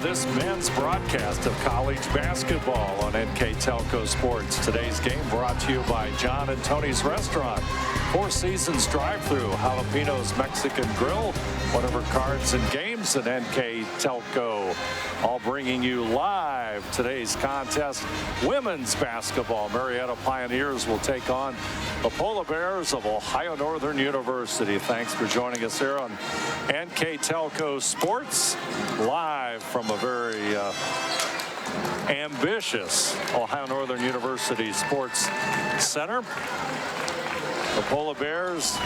this men's broadcast of college basketball on NKTelco Sports. Today's game brought to you by John and Tony's Restaurant. Four Seasons drive-thru, Jalapenos Mexican Grill, whatever cards and games at NKTelco. All bringing you live today's contest. Women's basketball. Marietta Pioneers will take on the Polar Bears of Ohio Northern University. Thanks for joining us here on NKTelco Sports, live from a very ambitious Ohio Northern University Sports Center. The Polar Bears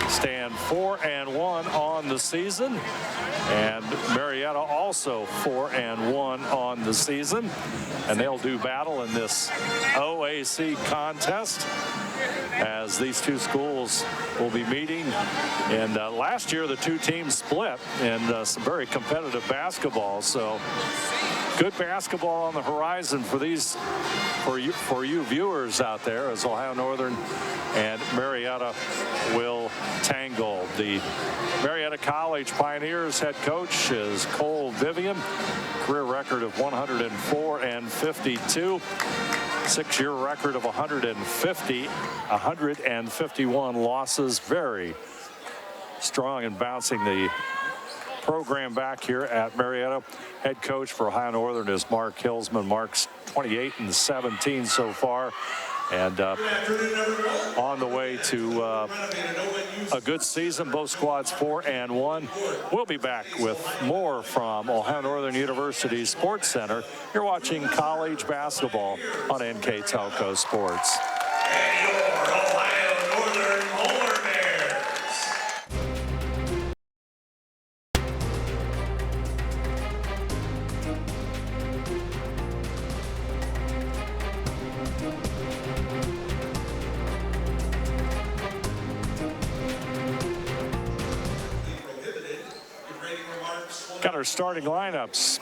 stand 4-1 on the season, and Marietta also 4-1 on the season, and they'll do battle in this OAC contest as these two schools will be meeting. And last year the two teams split in some very competitive basketball, so good basketball on the horizon for these, for you viewers out there, as Ohio Northern and Marietta will tangle. The Marietta College Pioneers head coach is Cole Vivian, career record of 104-52, 6-year record of 151 losses. Very strong in bouncing the program back here at Marietta. Head coach for Ohio Northern is Mark Hilsman. Mark's 28-17 so far, and on the way to a good season. Both squads 4-1. We'll be back with more from Ohio Northern University Sports Center. You're watching college basketball on NKTelco Sports. And your Ohio Northern Polar Bears. Got our starting lineups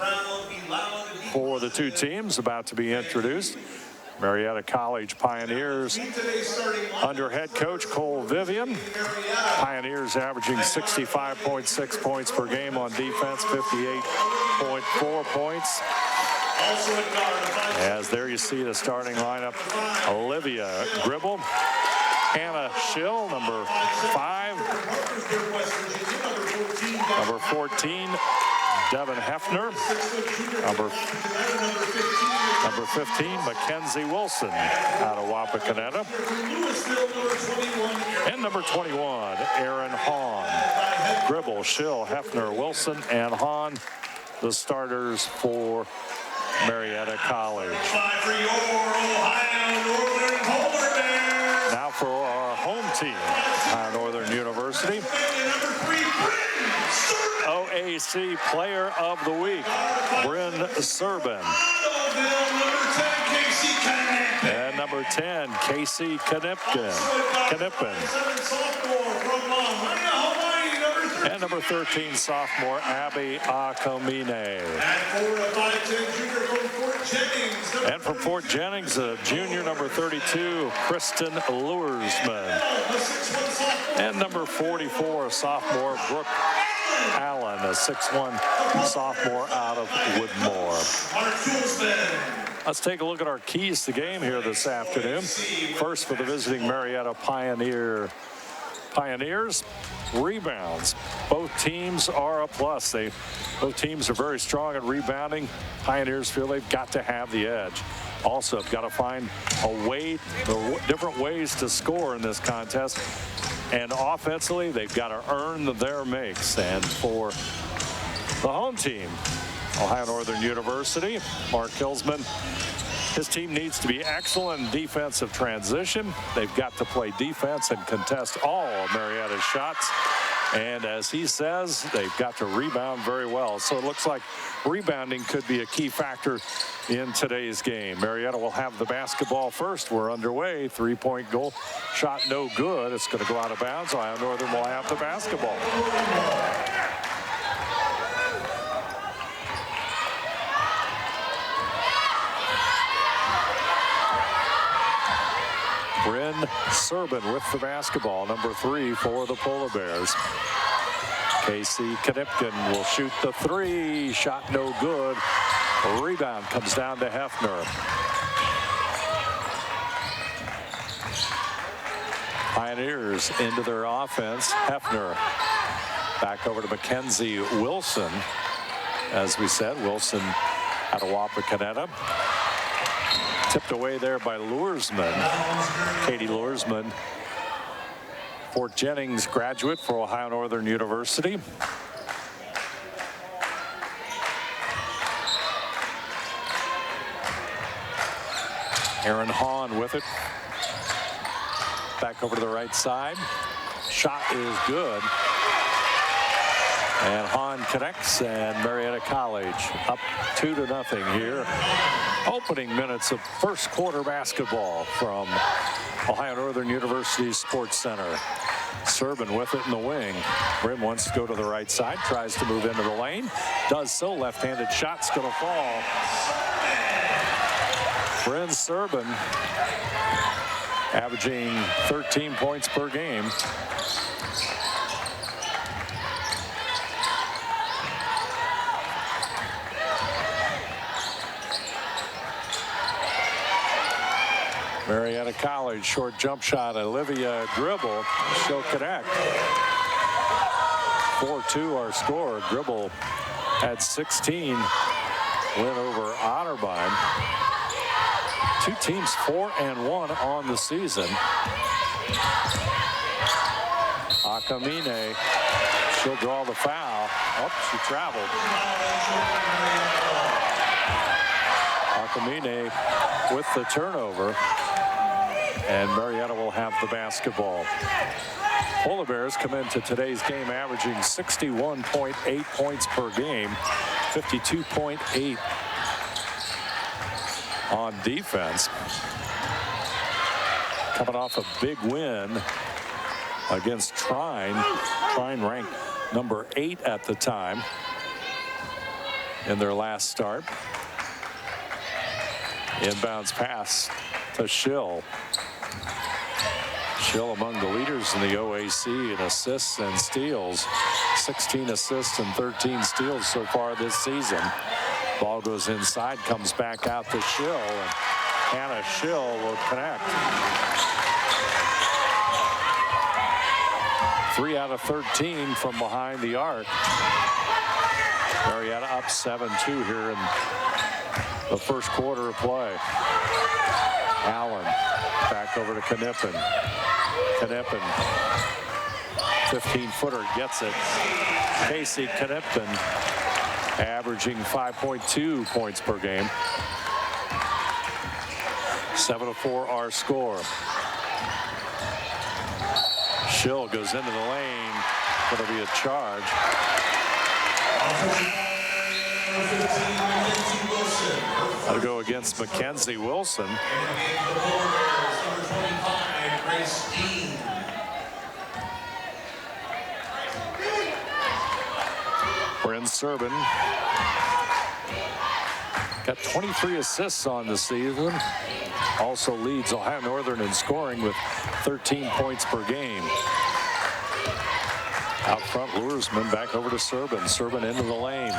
for the two teams about to be introduced. Marietta College Pioneers under head coach Cole Vivian. Pioneers averaging 65.6 points per game on defense, 58.4 points. As there you see the starting lineup: Olivia Gribble, Hannah Schill, number 5, number 14, Devin Hefner, number 15, Mackenzie Wilson out of Wapakoneta, and number 21, Aaron Hahn. Gribble, Schill, Hefner, Wilson, and Hahn, the starters for Marietta College. Now for our home team, Ohio Northern University. OAC Player of the Week, Bryn Serbin. And number 10, Casey Knippen. And number 13, sophomore Abby Akomine. And from Fort Jennings, a junior, number 32, Kristen Luersman. And number 44, sophomore Brooke Allen, a 6'1" sophomore out of Woodmore. Let's take a look at our keys to game here this afternoon. First, for the visiting Marietta Pioneers, rebounds. Both teams are a plus. Both teams are very strong at rebounding. Pioneers feel they've got to have the edge. Also, have got to find different ways to score in this contest. And offensively, they've got to earn their makes. And for the home team, Ohio Northern University, Mark Hilsman, his team needs to be excellent in defensive transition. They've got to play defense and contest all of Marietta's shots. And as he says, they've got to rebound very well. So it looks like rebounding could be a key factor in today's game. Marietta will have the basketball first. We're underway. Three-point goal shot no good. It's going to go out of bounds. Ohio Northern will have the basketball. Bryn Serbin with the basketball, number 3 for the Polar Bears. Casey Knipkin will shoot the three. Shot no good. Rebound comes down to Hefner. Pioneers into their offense. Hefner back over to Mackenzie Wilson. As we said, Wilson out of Wapakoneta. Tipped away there by Luersman. Katie Luersman, Fort Jennings graduate for Ohio Northern University. Aaron Hahn with it. Back over to the right side. Shot is good. And Hahn connects, and Marietta College up 2-0 here. Opening minutes of first quarter basketball from Ohio Northern University Sports Center. Serban with it in the wing. Brim wants to go to the right side, tries to move into the lane. Does so, left-handed shot's gonna fall. Bryn Serban averaging 13 points per game. Marietta College, short jump shot. Olivia Gribble, she'll connect. 4-2 our score. Gribble had 16. Win over Otterbein. Two teams 4-1 on the season. Akamine, she'll draw the foul. Oh, she traveled. Akamine with the turnover. And Marietta will have the basketball. Polar Bears come into today's game averaging 61.8 points per game, 52.8 on defense. Coming off a big win against Trine. Trine ranked number 8 at the time in their last start. Inbounds pass to Schill. Schill among the leaders in the OAC in assists and steals. 16 assists and 13 steals so far this season. Ball goes inside, comes back out to Schill, and Hannah Schill will connect. 3 out of 13 from behind the arc. Marietta up 7-2 here in the first quarter of play. Allen back over to Knippen. Knippen, 15-footer, gets it. Casey Knippen averaging 5.2 points per game. 7-4 our score. Schill goes into the lane. Going to be a charge. That'll go against Mackenzie Wilson. Bryn Serban got 23 assists on the season. Also leads Ohio Northern in scoring with 13 points per game. Out front, Luersman back over to Serban. Serban into the lane.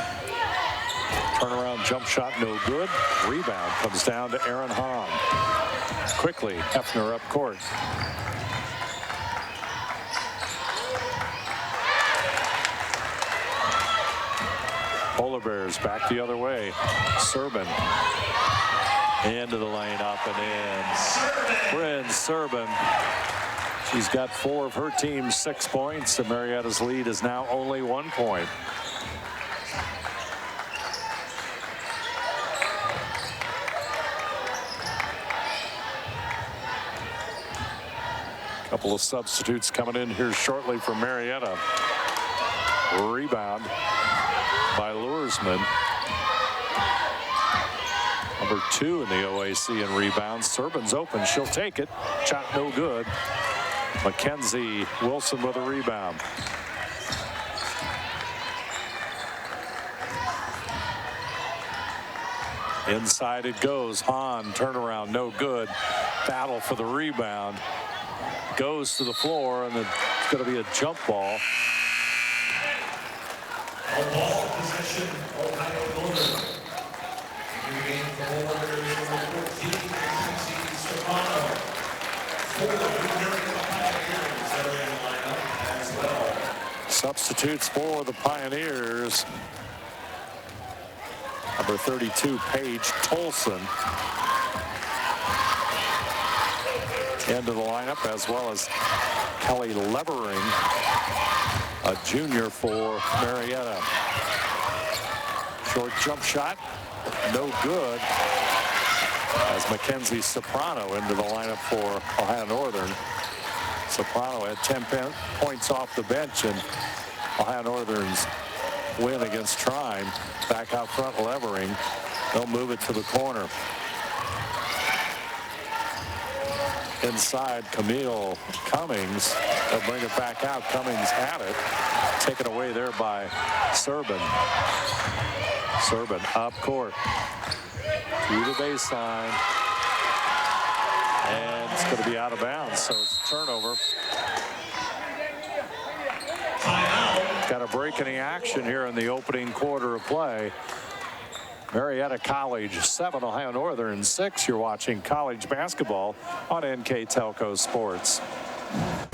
Turnaround jump shot, no good. Rebound comes down to Aaron Hahn. Quickly, Hefner up court. Polar Bears back the other way. Serban into the lane, up and in. Bryn Serban. She's got 4 of her team's 6 points, and Marietta's lead is now only 1 point. Couple of substitutes coming in here shortly for Marietta. Rebound by Luersman. Number 2 in the OAC in rebounds. Serban's open. She'll take it. Shot no good. Mackenzie Wilson with a rebound. Inside it goes. Hahn, turnaround, no good. Battle for the rebound. Goes to the floor, and it's going to be a jump ball. No ball possession, Ohio Northern. New game for Warriors number 14, NKTelco Soprano. For the Marietta Pioneers that are in the lineup as well. Substitutes for the Pioneers. Number 32, Paige Tolson, into the lineup, as well as Kelly Levering, a junior for Marietta. Short jump shot, no good, as Mackenzie Soprano into the lineup for Ohio Northern. Soprano had 10 points off the bench, and Ohio Northern's win against Trine. Back out front, Levering. They'll move it to the corner. Inside, Camille Cummings. They'll bring it back out. Cummings had it. Taken away there by Serbin. Serbin up court. To the baseline. And it's going to be out of bounds, so it's a turnover. Got a break in the action here in the opening quarter of play. Marietta College 7, Ohio Northern 6. You're watching college basketball on NKTelco Sports.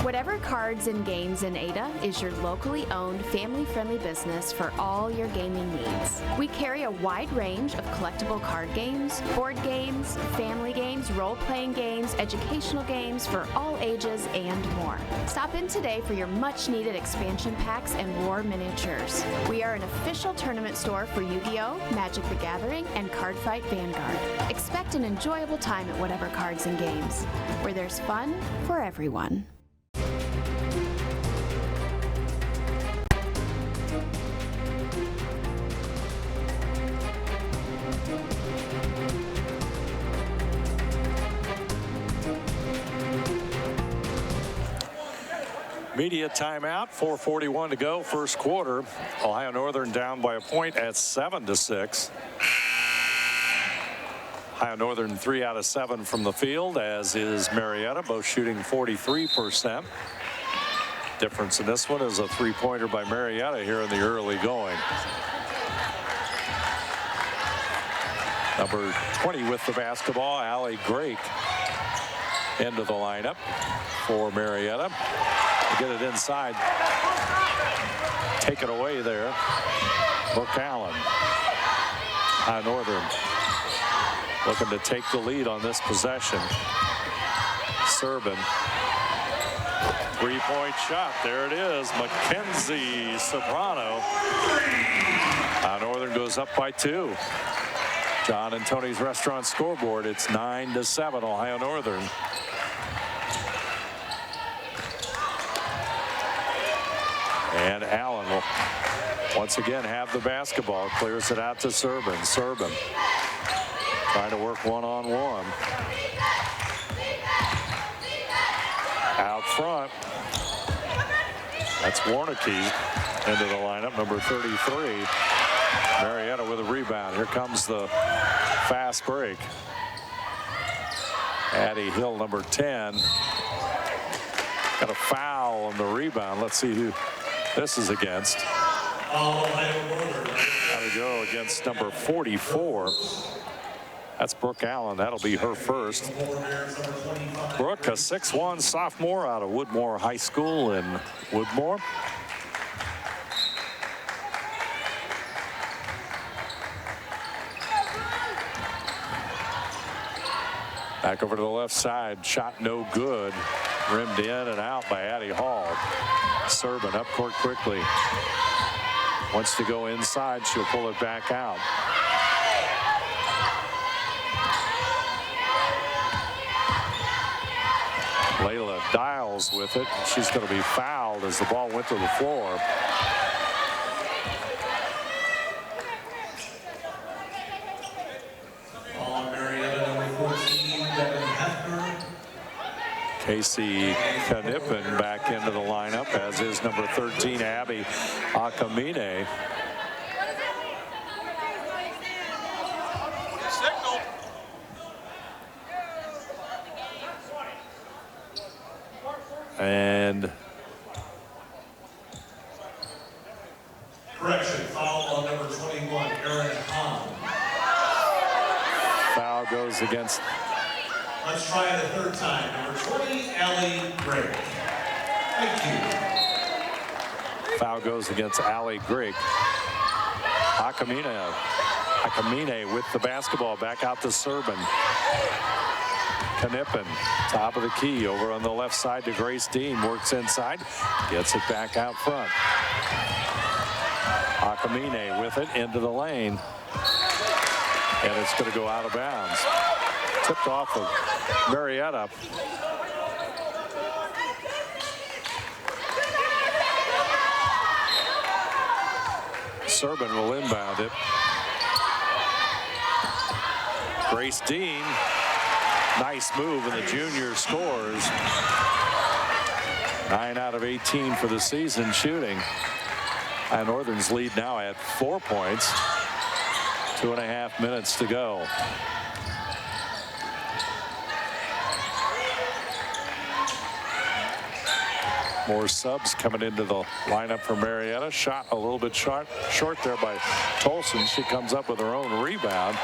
Whatever Cards and Games in Ada is your locally owned, family-friendly business for all your gaming needs. We carry a wide range of collectible card games, board games, family games, role-playing games, educational games for all ages, and more. Stop in today for your much-needed expansion packs and war miniatures. We are an official tournament store for Yu-Gi-Oh!, Magic the Gathering, and Cardfight Vanguard. Expect an enjoyable time at Whatever Cards and Games, where there's fun for everyone. Media timeout, 4:41 to go, first quarter. Ohio Northern down by a point at 7-6. Ohio Northern 3 out of 7 from the field, as is Marietta, both shooting 43%. Difference in this one is a three-pointer by Marietta here in the early going. Number 20 with the basketball, Allie Drake, into the lineup for Marietta. Get it inside. Take it away there. Brooke Allen. Ohio Northern looking to take the lead on this possession. Serbin. Three-point shot. There it is. Mackenzie Soprano. Ohio Northern goes up by 2. John and Tony's Restaurant scoreboard. It's 9-7, Ohio Northern. And Allen will once again have the basketball. Clears it out to Serbin. Serbin trying to work one-on-one. Out front. That's Warneke into the lineup, number 33. Marietta with a rebound. Here comes the fast break. Addie Hill, number 10. Got a foul on the rebound. Let's see who this is against. How to go against number 44. That's Brooke Allen. That'll be her first. Brooke, a 6'1" sophomore out of Woodmore High School in Woodmore. Back over to the left side. Shot no good. Rimmed in and out by Addie Hall. Serbin up court quickly. Wants to go inside. She'll pull it back out. Layla Dials with it. She's going to be fouled as the ball went to the floor. Casey Knippen back into the lineup, as is number 13, Abby Akamine. And correction. goes against. Let's try it a third time. Number 20, Allie Gregg. Thank you. Foul goes against Allie Grigg. Akamine with the basketball back out to Serban. Knippen, top of the key, over on the left side to Grace Dean. Works inside, gets it back out front. Akamine with it into the lane. And it's going to go out of bounds. Tipped off of Marietta. Serban will inbound it. Grace Dean, nice move, and the junior scores. 9 out of 18 for the season shooting. And Northern's lead now at 4 points. 2.5 minutes to go. More subs coming into the lineup for Marietta. Shot a little bit short there by Tolson. She comes up with her own rebound.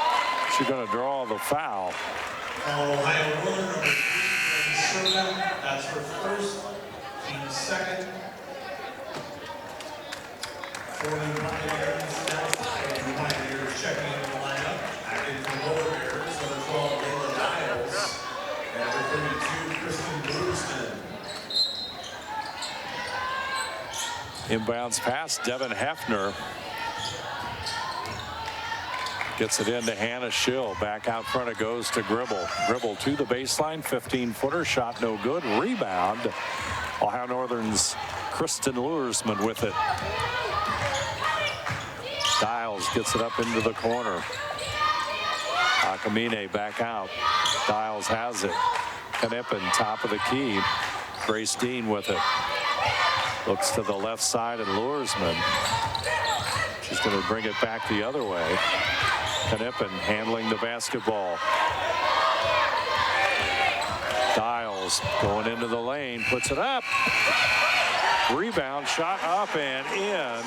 She's going to draw the foul. Ohio Northern, number 3, that's her first, team second. For the Pioneers, the Pioneers checking into the lineup. Acting for Lower Bears, number 12, Layla Dials. And number 32, Kristen Blueston. Inbounds pass, Devin Hefner. Gets it into Hannah Schill. Back out front it goes to Gribble. Gribble to the baseline, 15-footer, shot no good. Rebound. Ohio Northern's Kristen Luersman with it. Dials gets it up into the corner. Akamine back out. Dials has it. Knippen, top of the key. Grace Dean with it. Looks to the left side and Luersman. She's going to bring it back the other way. Knippen handling the basketball. Dials going into the lane, puts it up. Rebound, shot up and in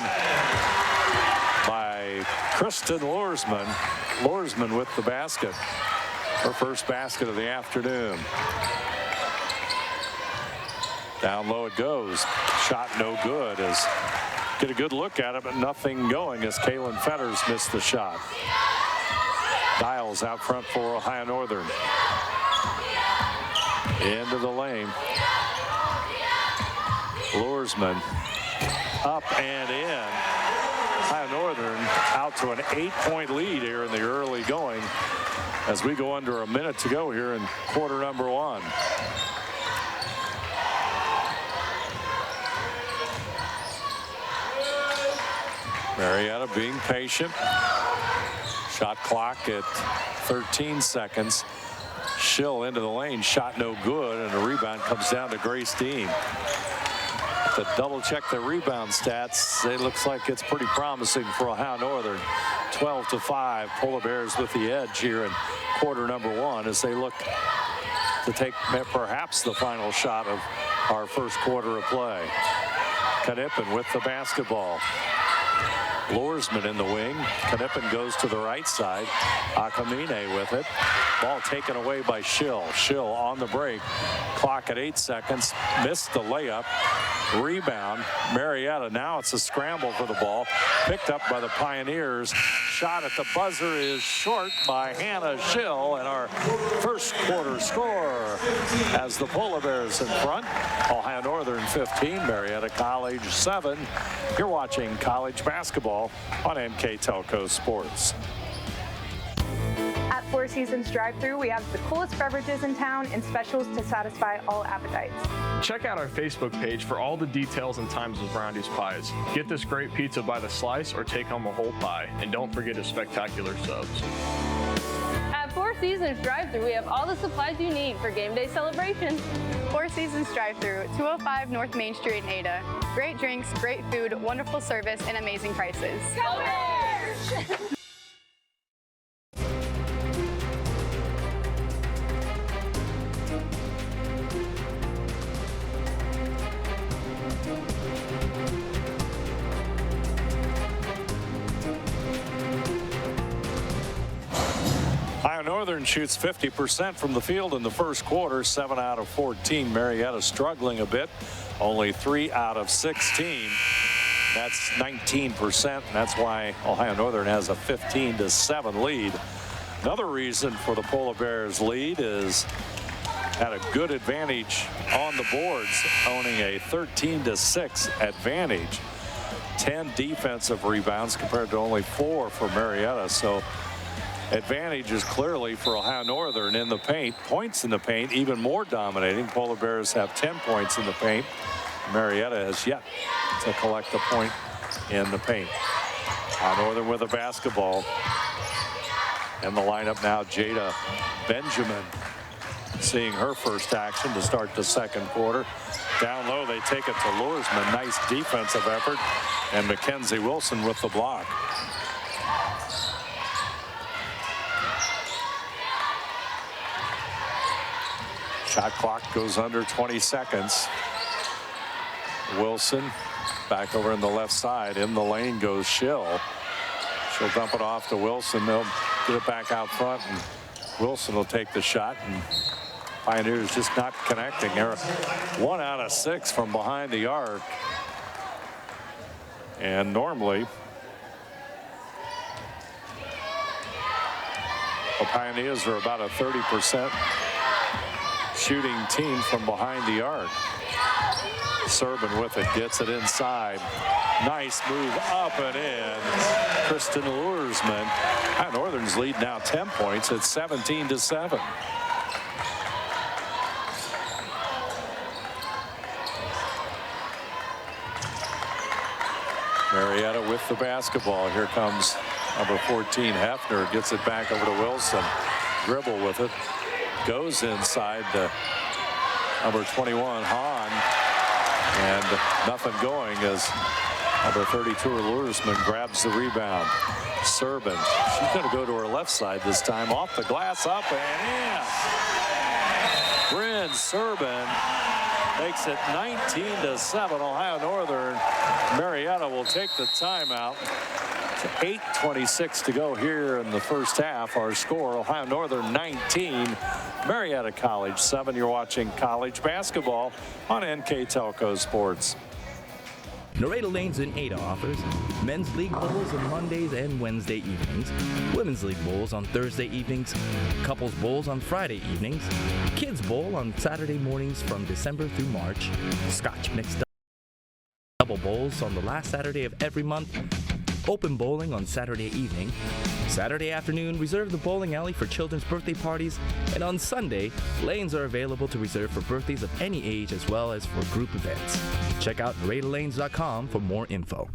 by Kristen Luersman. Luersman with the basket. Her first basket of the afternoon. Down low it goes. Shot no good. As get a good look at it, but nothing going as Kaylin Fetters missed the shot. Dials out front for Ohio Northern. Into the lane. Luersman up and in. Ohio Northern out to an 8-point lead here in the early going as we go under a minute to go here in quarter number 1. Marietta being patient. Shot clock at 13 seconds. Schill into the lane, shot no good, and the rebound comes down to Grace Dean. To double check the rebound stats, it looks like it's pretty promising for Ohio Northern. 12-5, Polar Bears with the edge here in quarter number 1 as they look to take perhaps the final shot of our first quarter of play. Knippen with the basketball. Luersman in the wing. Knippen goes to the right side. Akamine with it. Ball taken away by Schill. Schill on the break. Clock at 8 seconds. Missed the layup. Rebound. Marietta. Now it's a scramble for the ball. Picked up by the Pioneers. Shot at the buzzer is short by Hannah Schill. And our first quarter score as the Polar Bears in front. Ohio Northern 15. Marietta College 7. You're watching college basketball on NKTelco Sports. At Four Seasons drive-thru, we have the coolest beverages in town and specials to satisfy all appetites. Check out our Facebook page for all the details and times of Brownie's Pies. Get this great pizza by the slice or take home a whole pie. And don't forget his spectacular subs. At Four Seasons drive-thru, we have all the supplies you need for game day celebrations. Four Seasons drive-thru, 205 North Main Street in Ada. Great drinks, great food, wonderful service, and amazing prices. Go Bears! Ohio Northern shoots 50% from the field in the first quarter, 7 out of 14. Marietta struggling a bit, only 3 out of 16. That's 19%, and that's why Ohio Northern has a 15-7 lead. Another reason for the Polar Bears lead is had a good advantage on the boards, owning a 13-6 advantage. 10 defensive rebounds compared to only 4 for Marietta. So advantage is clearly for Ohio Northern in the paint. Points in the paint even more dominating. Polar Bears have 10 points in the paint. Marietta has yet to collect a point in the paint. Ohio Northern with a basketball. In the lineup now, Jada Benjamin, seeing her first action to start the second quarter. Down low, they take it to Luersman. Nice defensive effort. And Mackenzie Wilson with the block. Shot clock goes under 20 seconds. Wilson back over in the left side. In the lane goes Schill. She'll dump it off to Wilson. They'll get it back out front, and Wilson will take the shot. And Pioneers just not connecting. They're 1 out of 6 from behind the arc. And normally the Pioneers are about a 30% shooting team from behind the arc. Serban with it, gets it inside. Nice move up and in. Kristen Luersman. Ohio Northern's lead now 10 points. It's 17-7. Marietta with the basketball. Here comes number 14 Hefner. Gets it back over to Wilson. Dribble with it. Goes inside to number 21 Hahn. And nothing going as number 32 Luersman grabs the rebound. Serban. She's going to go to her left side this time. Off the glass, up and in. Bryn Serban makes it 19-7. Ohio Northern. Marietta will take the timeout. 8:26 to go here in the first half. Our score, Ohio Northern 19, Marietta College 7. You're watching college basketball on NKTelco Sports. Nareda Lanes in Ada offers men's league bowls on Mondays and Wednesday evenings, women's league bowls on Thursday evenings, couples bowls on Friday evenings, kids bowl on Saturday mornings from December through March, Scotch mixed double bowls on the last Saturday of every month, open bowling on Saturday evening, Saturday afternoon reserve the bowling alley for children's birthday parties, and on Sunday lanes are available to reserve for birthdays of any age as well as for group events. Check out NaredaLanes.com for more info.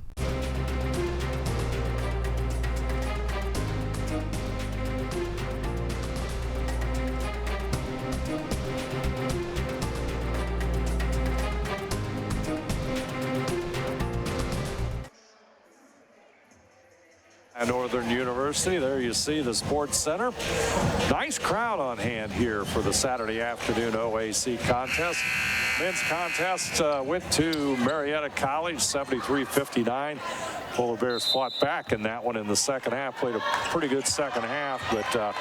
Northern University. There you see the Sports Center. Nice crowd on hand here for the Saturday afternoon OAC contest. Men's contest went to Marietta College, 73-59. Polar Bears fought back in that one in the second half. Played a pretty good second half, but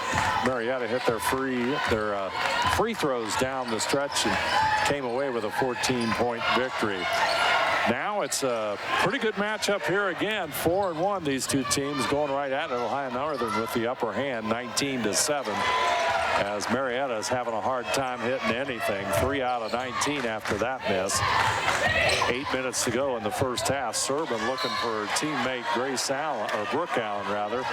Marietta hit their free throws down the stretch and came away with a 14-point victory. Now it's a pretty good matchup here again. 4-1, these two teams going right at it. Ohio Northern with the upper hand, 19-7. As Marietta is having a hard time hitting anything. 3 out of 19 after that miss. 8 minutes to go in the first half. Serban looking for her teammate Grace Allen, or Brooke Allen rather.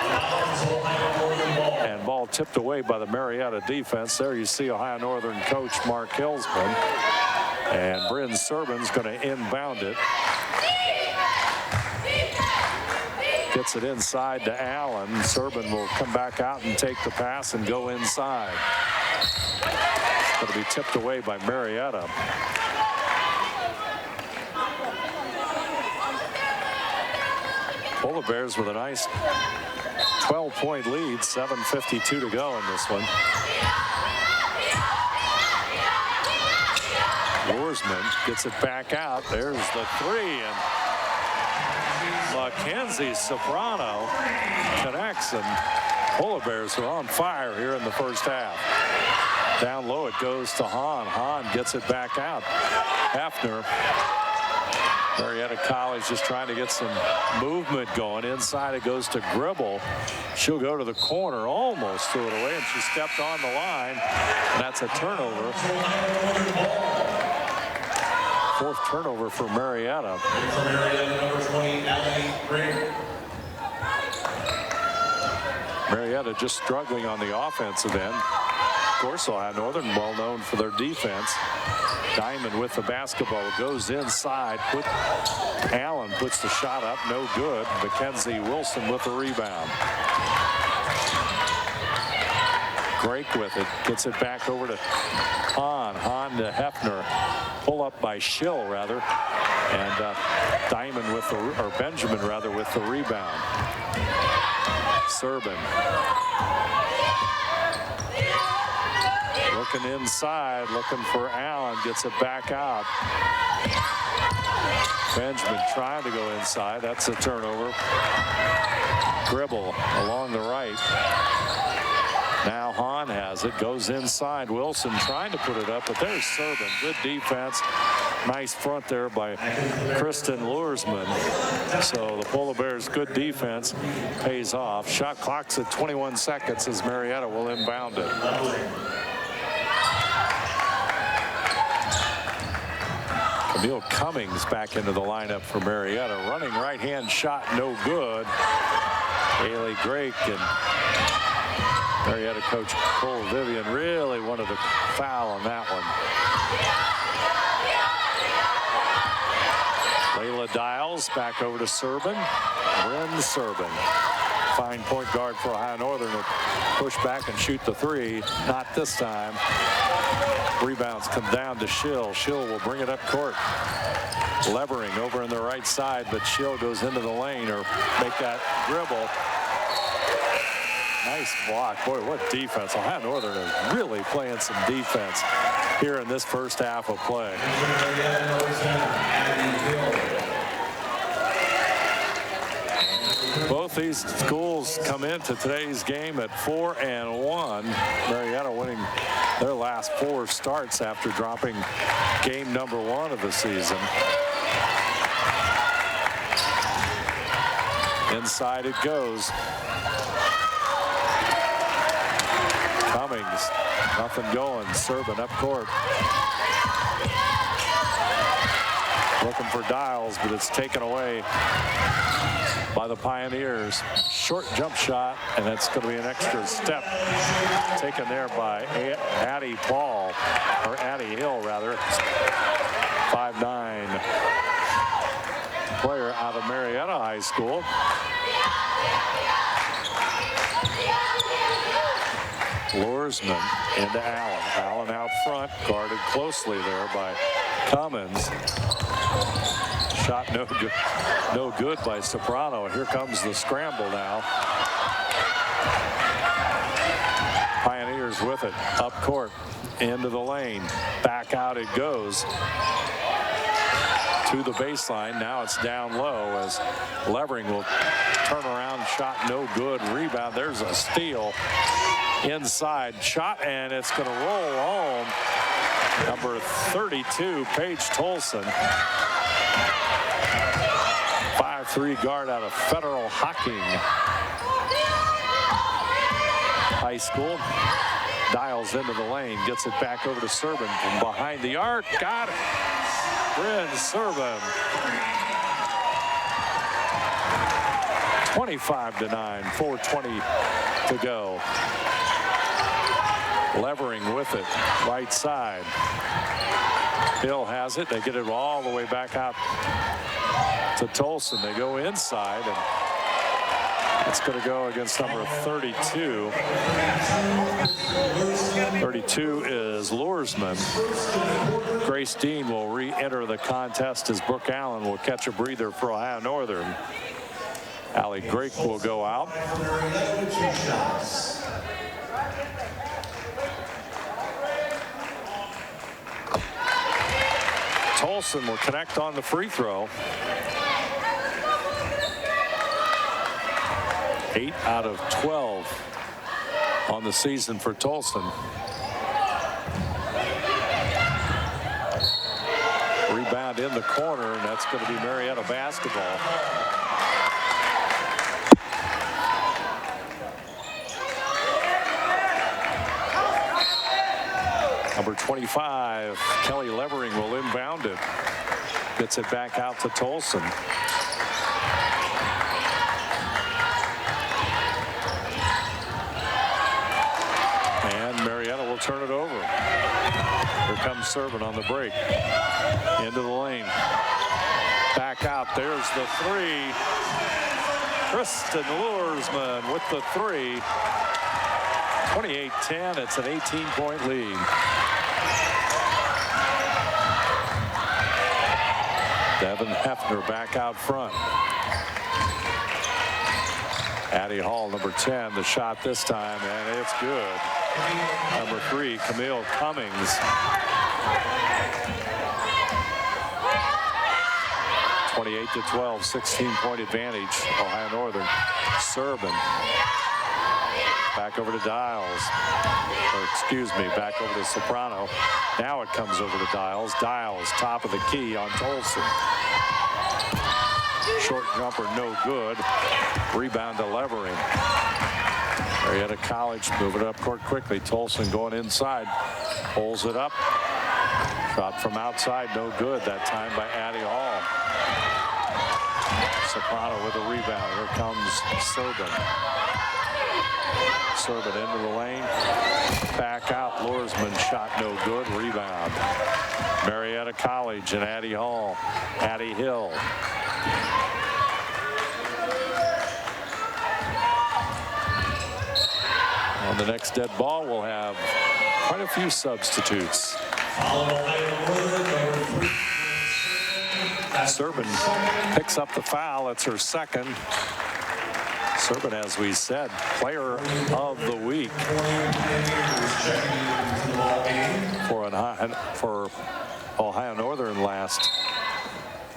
And ball tipped away by the Marietta defense. There you see Ohio Northern coach Mark Hillsman. And Bryn Serban's going to inbound it. Gets it inside to Allen. Serban will come back out and take the pass and go inside. It's going to be tipped away by Marietta. Polar Bears with a nice 12-point lead. 7:52 to go in this one. Luersman gets it back out. There's the three, and Mackenzie Soprano connects, and Polar Bears are on fire here in the first half. Down low it goes to Hahn. Hahn gets it back out. Hefner. Marietta College just trying to get some movement going. Inside it goes to Gribble. She'll go to the corner, almost threw it away, and she stepped on the line. And that's a turnover. Fourth turnover for Marietta. For Marietta, number 20, Allie Green. Marietta just struggling on the offensive end. Of course, Ohio Northern well known for their defense. Diamond with the basketball goes inside. Allen puts the shot up, no good. Mackenzie Wilson with the rebound. Drake with it, gets it back over to Hahn. Hahn to Hefner. Pull up by Schill rather, and Diamond with the, or Benjamin rather, with the rebound. Serban. Looking inside, looking for Allen, gets it back out. Benjamin trying to go inside, that's a turnover. Gribble along the right. Now Hahn has it, goes inside. Wilson trying to put it up, but there's Serban. Good defense. Nice front there by Kristen Luersman. So the Polar Bears' good defense pays off. Shot clock's at 21 seconds as Marietta will inbound it. Camille Cummings back into the lineup for Marietta. Running right-hand shot, no good. Haley Drake and Marietta coach Cole Vivian really wanted to foul on that one. Layla Dials back over to Serban. Bryn Serban. Fine point guard for Ohio Northern to push back and shoot the three. Not this time. Rebounds come down to Schill. Schill will bring it up court. Levering over on the right side, but Schill goes into the lane or make that dribble. Nice block. Boy, what defense. Ohio Northern is really playing some defense here in this first half of play. Both these schools come into today's game at 4-1. Marietta winning their last 4 starts after dropping game number 1 of the season. Inside it goes. Cummings, nothing going. Serban up court. Looking for Dials, but it's taken away by the Pioneers. Short jump shot, and it's going to be an extra step taken there by Addie Paul, or Addie Hill rather. 5'9" player out of Marietta High School. Luersman into Allen. Allen out front, guarded closely there by Cummins. Shot no good by Soprano. Here comes the scramble now. Pioneers with it, up court, into the lane. Back out it goes. To the baseline. Now it's down low as Levering will turn around. Shot no good. Rebound. There's a steal. Inside shot, and it's going to roll home. Number 32, Paige Tolson. 5'3" guard out of Federal Hocking High School. Dials into the lane, gets it back over to Serban from behind the arc. Got it. Bryn Serban. 25-9, 4:20 to go. Levering with it, right side. Hill has it. They get it all the way back out to Tolson. They go inside, and it's going to go against number 32. 32 is Luersman. Grace Dean will re-enter the contest as Brooke Allen will catch a breather for Ohio Northern. Allie Drake will go out. Tolson will connect on the free throw. 8 out of 12 on the season for Tolson. Rebound in the corner, and that's going to be Marietta basketball. Number 25, Kelly Levering, will inbound it. Gets it back out to Tolson. And Marietta will turn it over. Here comes Servin on the break. Into the lane. Back out. There's the three. Kristen Luersman with the three. 28-10. It's an 18-point lead. Devin Hefner back out front. Addie Hall, number 10, the shot this time, and it's good. Number 3, Camille Cummings. 28-12, 16-point advantage. Ohio Northern. Servin. Back over to Dials. Or excuse me, back over to Soprano. Now it comes over to Dials. Dials, top of the key on Tolson. Short jumper, no good. Rebound to Levering. Marietta College moving up court quickly. Tolson going inside. Pulls it up. Shot from outside, no good that time by Addie Hall. Soprano with a rebound. Here comes Servin. Servin into the lane. Back out. Luersman shot no good. Rebound. Marietta College and Addie Hall. Addie Hill. On the next dead ball, we'll have quite a few substitutes. Servin picks up the foul. It's her second. Servin, as we said, player of the week for Ohio Northern last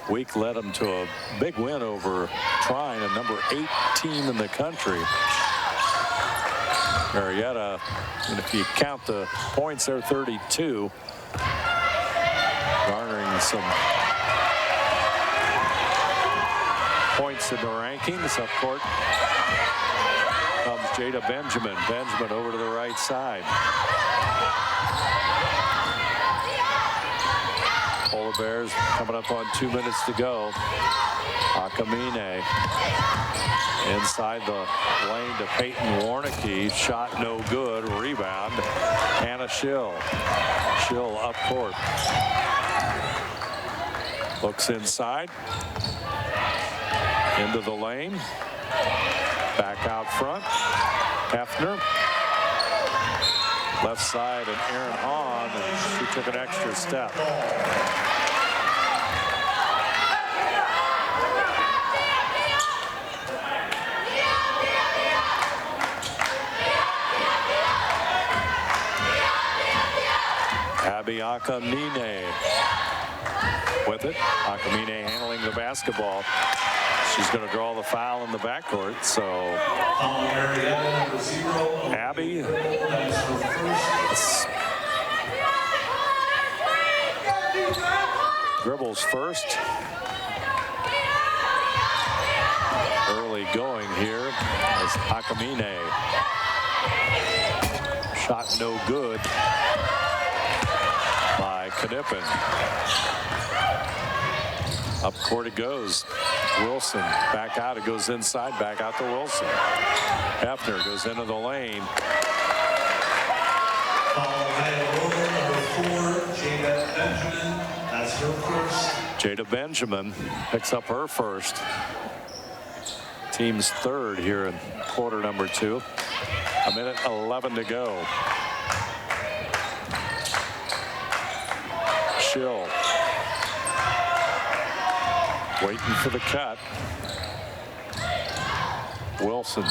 week. Led them to a big win over Trine, a number 8 team in the country. Marietta, and if you count the points, they're 32, garnering some points in the rankings. Up court comes Jada Benjamin. Benjamin over to the right side. Polar Bears coming up on 2 minutes to go. Akamine inside the lane to Peyton Warnicki. Shot no good. Rebound. Hannah Schill. Schill up court. Looks inside. Into the lane. Back out front. Hefner. Left side and Aaron Hahn. And she took an extra step. Abby Akamine with it. Akamine handling the basketball. She's going to draw the foul in the backcourt. So Abby dribbles first. Early going here as Akamine. Shot no good by Knippen. Up court it goes. Wilson back out. It goes inside. Back out to Wilson. Hefner goes into the lane. Jada Benjamin picks up her first. Team's third here in quarter number 2. 1:11 to go. Schill waiting for the cut. Wilson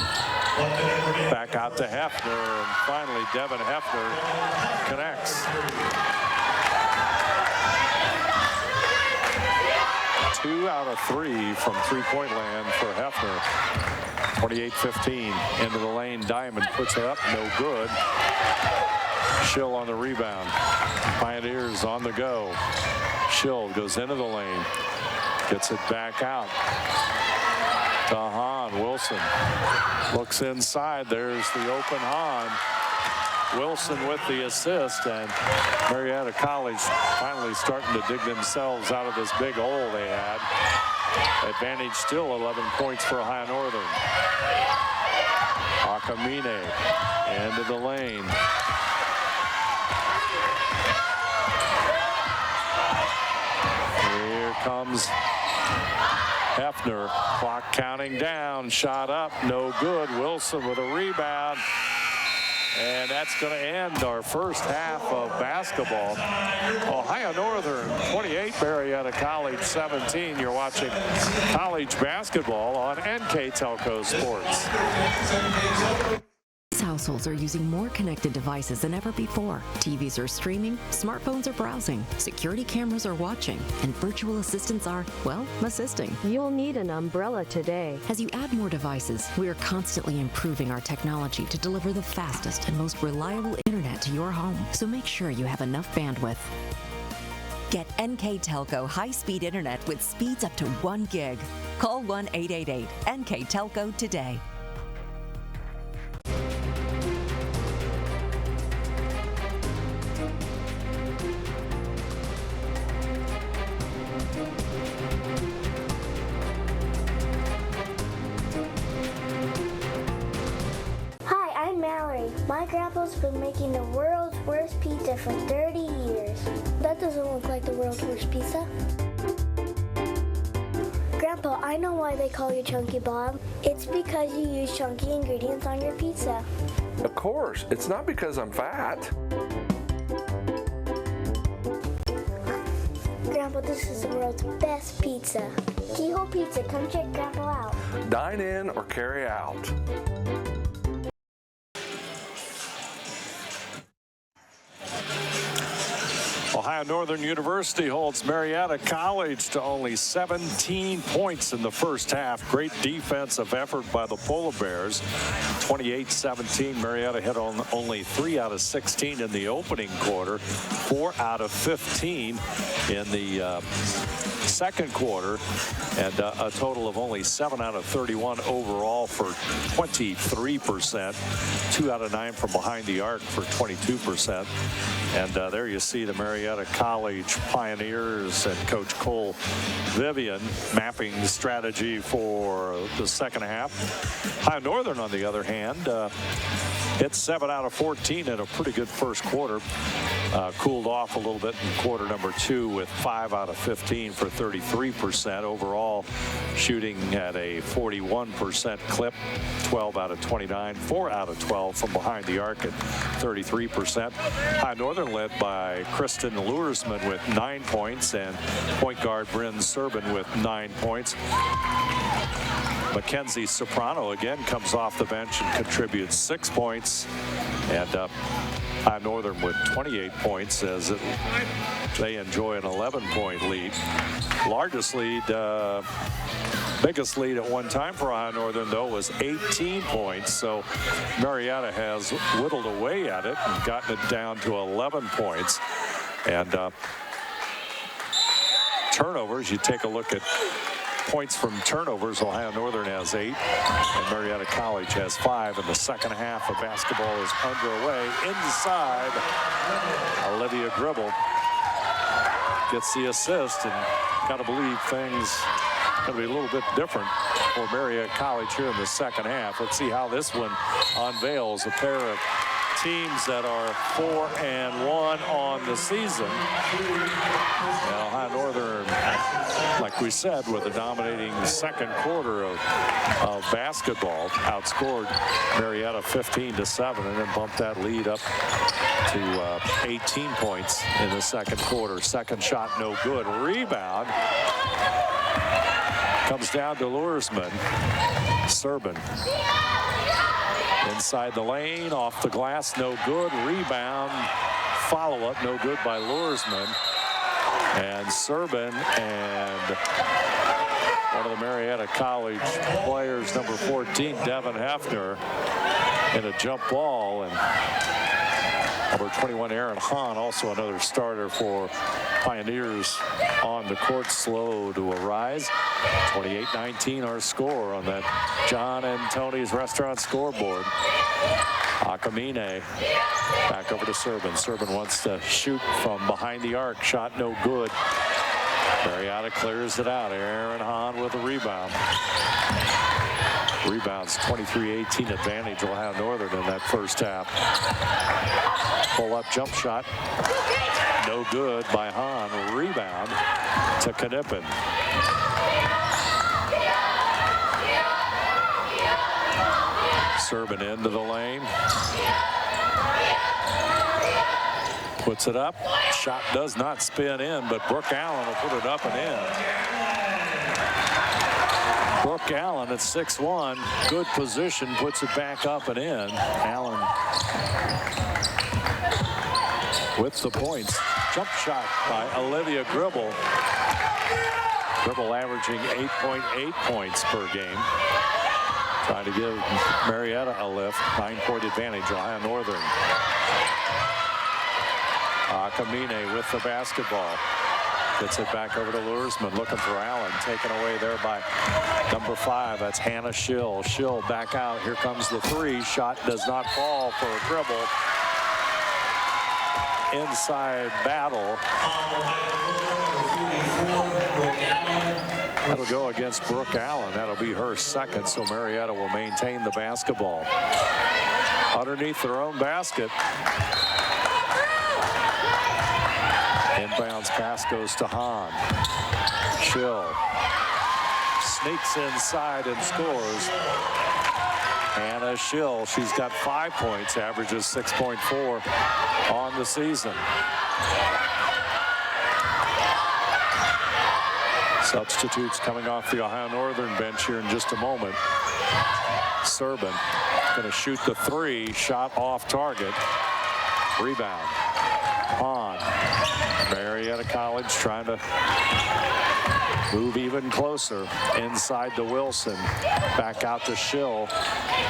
back out to Hefner, and finally Devin Hefner connects. 2 out of 3 from three-point land for Hefner. 28-15 into the lane. Diamond puts her up, no good. Schill on the rebound. Pioneers on the go. Schill goes into the lane, gets it back out to Hahn. Wilson looks inside. There's the open Hahn. Wilson with the assist, and Marietta College finally starting to dig themselves out of this big hole they had. Advantage still 11 points for Ohio Northern. Akamine into the lane. Here comes Hefner. Clock counting down. Shot up. No good. Wilson with a rebound. And that's going to end our first half of basketball. Ohio Northern 28, Marietta College 17. You're watching college basketball on NKTelco Sports. Households are using more connected devices than ever before. TVs are streaming, smartphones are browsing, security cameras are watching, and virtual assistants are, well, assisting. You'll need an umbrella today. As you add more devices, we are constantly improving our technology to deliver the fastest and most reliable internet to your home. So make sure you have enough bandwidth. Get NKTelco high-speed internet with speeds up to 1 gig. Call 1-888-NKTelco today. My grandpa's been making the world's worst pizza for 30 years. That doesn't look like the world's worst pizza. Grandpa, I know why they call you Chunky Bob. It's because you use chunky ingredients on your pizza. Of course, it's not because I'm fat. Grandpa, this is the world's best pizza. Keyhole Pizza, come check Grandpa out. Dine in or carry out. Ohio Northern University holds Marietta College to only 17 points in the first half. Great defensive effort by the Polar Bears. 28-17. Marietta hit on only 3 out of 16 in the opening quarter. 4 out of 15 in the second quarter, and a total of only 7 out of 31 overall for 23%. 2 out of 9 from behind the arc for 22%. And there you see the Marietta College Pioneers and Coach Cole Vivian mapping the strategy for the second half. Ohio Northern, on the other hand, hit 7 out of 14 in a pretty good first quarter. Cooled off a little bit in quarter number 2 with 5 out of 15 for 33%. Overall, shooting at a 41% clip, 12 out of 29, 4 out of 12 from behind the arc at 33%. High Northern led by Kristen Luersman with 9 points and point guard Bryn Serban with 9 points. Mackenzie Soprano again comes off the bench and contributes 6 points. And High Northern with 28 points as they enjoy an 11-point lead. Largest lead, biggest lead at one time for High Northern, though, was 18 points. So Marietta has whittled away at it and gotten it down to 11 points. And turnovers, you take a look at points from turnovers. Ohio Northern has 8 and Marietta College has 5, and the second half of basketball is underway. Inside, Olivia Gribble gets the assist, and got to believe things going to be a little bit different for Marietta College here in the second half. Let's see how this one unveils. A pair of teams that are 4-1 on the season. Now, Ohio Northern, like we said, with a dominating second quarter of basketball, outscored Marietta 15-7, and then bumped that lead up to 18 points in the second quarter. Second shot, no good. Rebound comes down to Luersman. Serban inside the lane, off the glass, no good. Rebound, follow-up, no good by Luersman. And Serban and one of the Marietta College players, number 14, Devin Hefner, in a jump ball. And number 21, Aaron Hahn, also another starter for Pioneers, on the court, slow to arise. 28-19 our score on that John and Tony's Restaurant scoreboard. Akamine back over to Serban. Serban wants to shoot from behind the arc. Shot no good. Marietta clears it out. Aaron Hahn with a rebound. Rebounds 23-18 advantage Ohio Northern in that first half. Pull-up jump shot. No good by Hahn. Rebound to Knippen. Serban into the lane. Puts it up. Shot does not spin in, but Brooke Allen will put it up and in. Brooke Allen at 6'1", good position, puts it back up and in. Allen with the points. Jump shot by Olivia Gribble. Gribble averaging 8.8 points per game. Trying to give Marietta a lift. 9-point advantage, Ohio Northern. Akamine with the basketball. Gets it back over to Luersman, looking for Allen. Taken away there by number 5. That's Hannah Schill. Schill back out. Here comes the three. Shot does not fall for a dribble. Inside battle. That'll go against Brooke Allen. That'll be her second, so Marietta will maintain the basketball. Underneath their own basket. Inbounds pass goes to Hahn. Schill sneaks inside and scores. Hannah Schill, she's got 5 points, averages 6.4 on the season. Substitutes coming off the Ohio Northern bench here in just a moment. Serban going to shoot the three. Shot off target. Rebound. Hahn. Marietta College trying to move even closer. Inside to Wilson. Back out to Schill.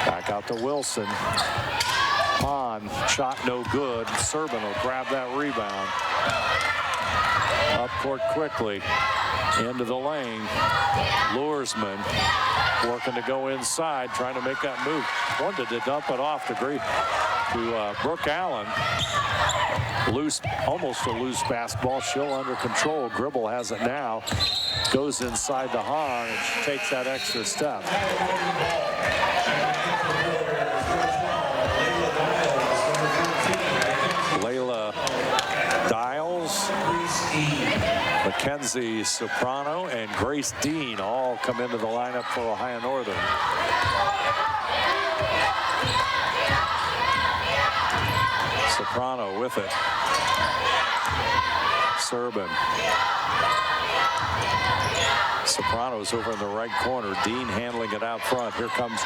Back out to Wilson. Hahn. Shot no good. Serban will grab that rebound. Up court quickly. Into the lane. Luersman working to go inside, trying to make that move. Wanted to dump it off to Brooke Allen. Loose, almost a loose basketball. Schill under control. Gribble has it now. Goes inside the Hahn and she takes that extra step. Layla Dials, Mackenzie Soprano, and Grace Dean all come into the lineup for Ohio Northern. Soprano with it. Serban. Soprano's over in the right corner. Dean handling it out front. Here comes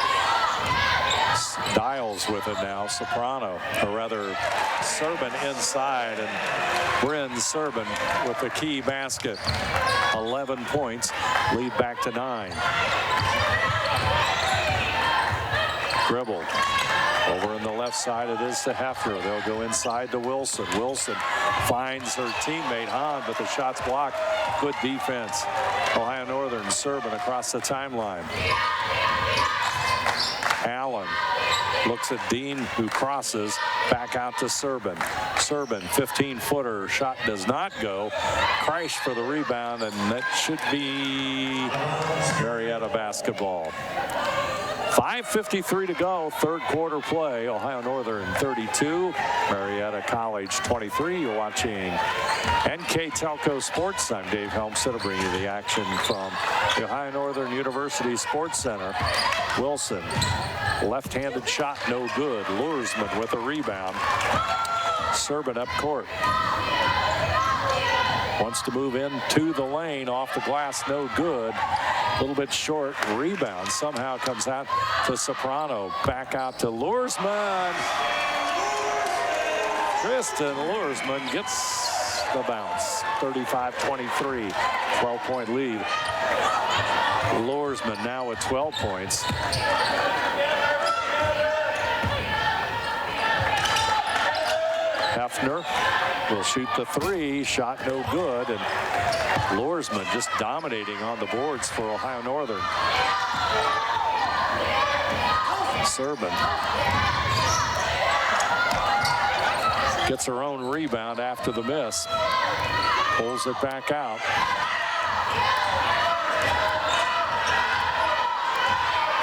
Dials with it now. Soprano, or rather Serban inside, and Bryn Serban with the key basket. 11 points, lead back to 9. Gribble. Over in the left side, it is to Hefner. They'll go inside to Wilson. Wilson finds her teammate Hahn, but the shot's blocked. Good defense. Ohio Northern. Serban across the timeline. Allen looks at Dean, who crosses back out to Serban. Serban, 15-footer. Shot does not go. Kreisch for the rebound, and that should be Marietta basketball. 5:53 to go, third quarter play. Ohio Northern 32, Marietta College 23. You're watching NKTelco Sports. I'm Dave Helmstead, bringing you the action from the Ohio Northern University Sports Center. Wilson, left-handed shot, no good. Luersman with a rebound. Serban up court. Wants to move into the lane, off the glass, no good. A little bit short. Rebound somehow comes out to Soprano. Back out to Luersman. Kristen Luersman gets the bounce. 35-23, 12-point lead. Loersman now with 12 points. Hefner will shoot the three. Shot no good. And Loersman just dominating on the boards for Ohio Northern. Serban gets her own rebound after the miss. Pulls it back out.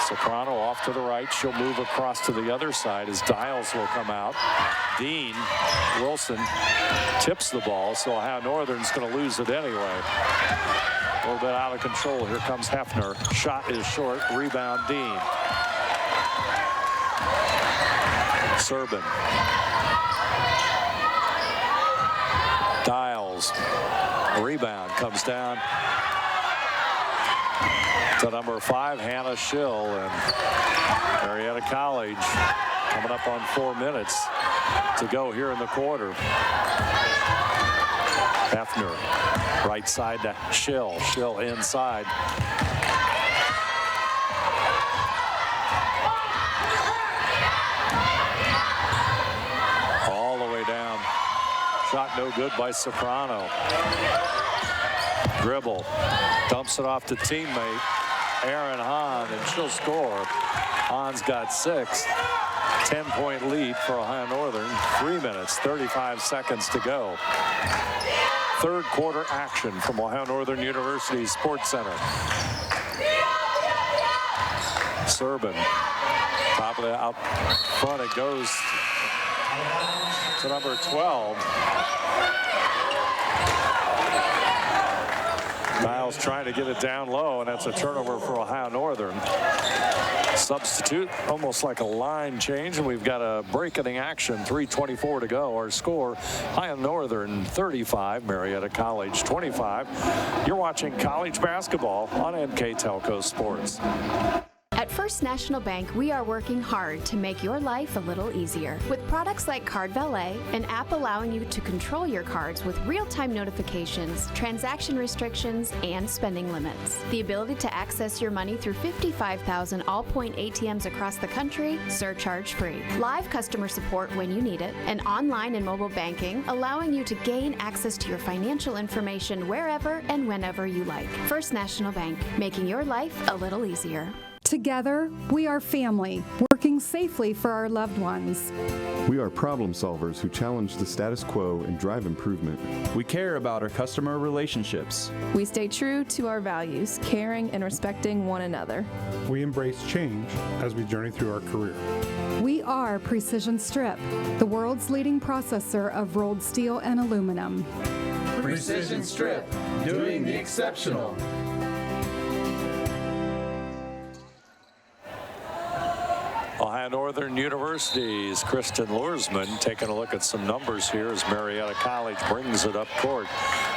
Soprano off to the right. She'll move across to the other side as Dials will come out. Dean Wilson tips the ball, so Ohio Northern's going to lose it anyway. A little bit out of control. Here comes Hefner. Shot is short. Rebound Dean. Serban. Dials. Rebound comes down to number 5, Hannah Schill, and Marietta College coming up on 4 minutes to go here in the quarter. Hefner, right side to Schill. Schill inside. All the way down. Shot no good by Soprano. Dribble. Dumps it off to teammate Aaron Hahn, and she'll score. Hahn's got 6. 10-point lead for Ohio Northern. 3 minutes, 35 seconds to go. Third quarter action from Ohio Northern University Sports Center. Serban, top of the out front, it goes to number 12. Niles trying to get it down low, and that's a turnover for Ohio Northern. Substitute, almost like a line change, and we've got a break in the action. 3:24 to go. Our score, Ohio Northern 35, Marietta College 25. You're watching college basketball on NKTelco Sports. At First National Bank, we are working hard to make your life a little easier. With products like Card Valet, an app allowing you to control your cards with real-time notifications, transaction restrictions, and spending limits. The ability to access your money through 55,000 all-point ATMs across the country, surcharge-free. Live customer support when you need it, and online and mobile banking, allowing you to gain access to your financial information wherever and whenever you like. First National Bank, making your life a little easier. Together, we are family, working safely for our loved ones. We are problem solvers who challenge the status quo and drive improvement. We care about our customer relationships. We stay true to our values, caring and respecting one another. We embrace change as we journey through our career. We are Precision Strip, the world's leading processor of rolled steel and aluminum. Precision Strip, doing the exceptional. Ohio Northern University's Kristen Loersman taking a look at some numbers here as Marietta College brings it up court.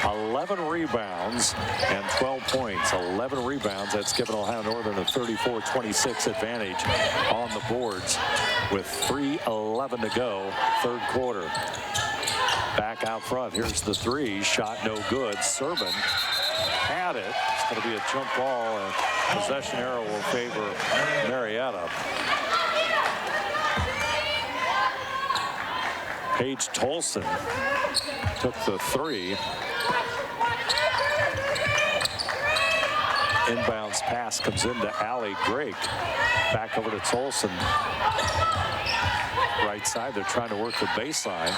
11 rebounds and 12 points. 11 rebounds. That's given Ohio Northern a 34-26 advantage on the boards with 3:11 to go, third quarter. Back out front. Here's the three. Shot no good. Serban had it. It's going to be a jump ball, and possession arrow will favor Marietta. Paige Tolson took the three. Inbounds pass comes into Allie Grake. Back over to Tolson. Right side, they're trying to work the baseline.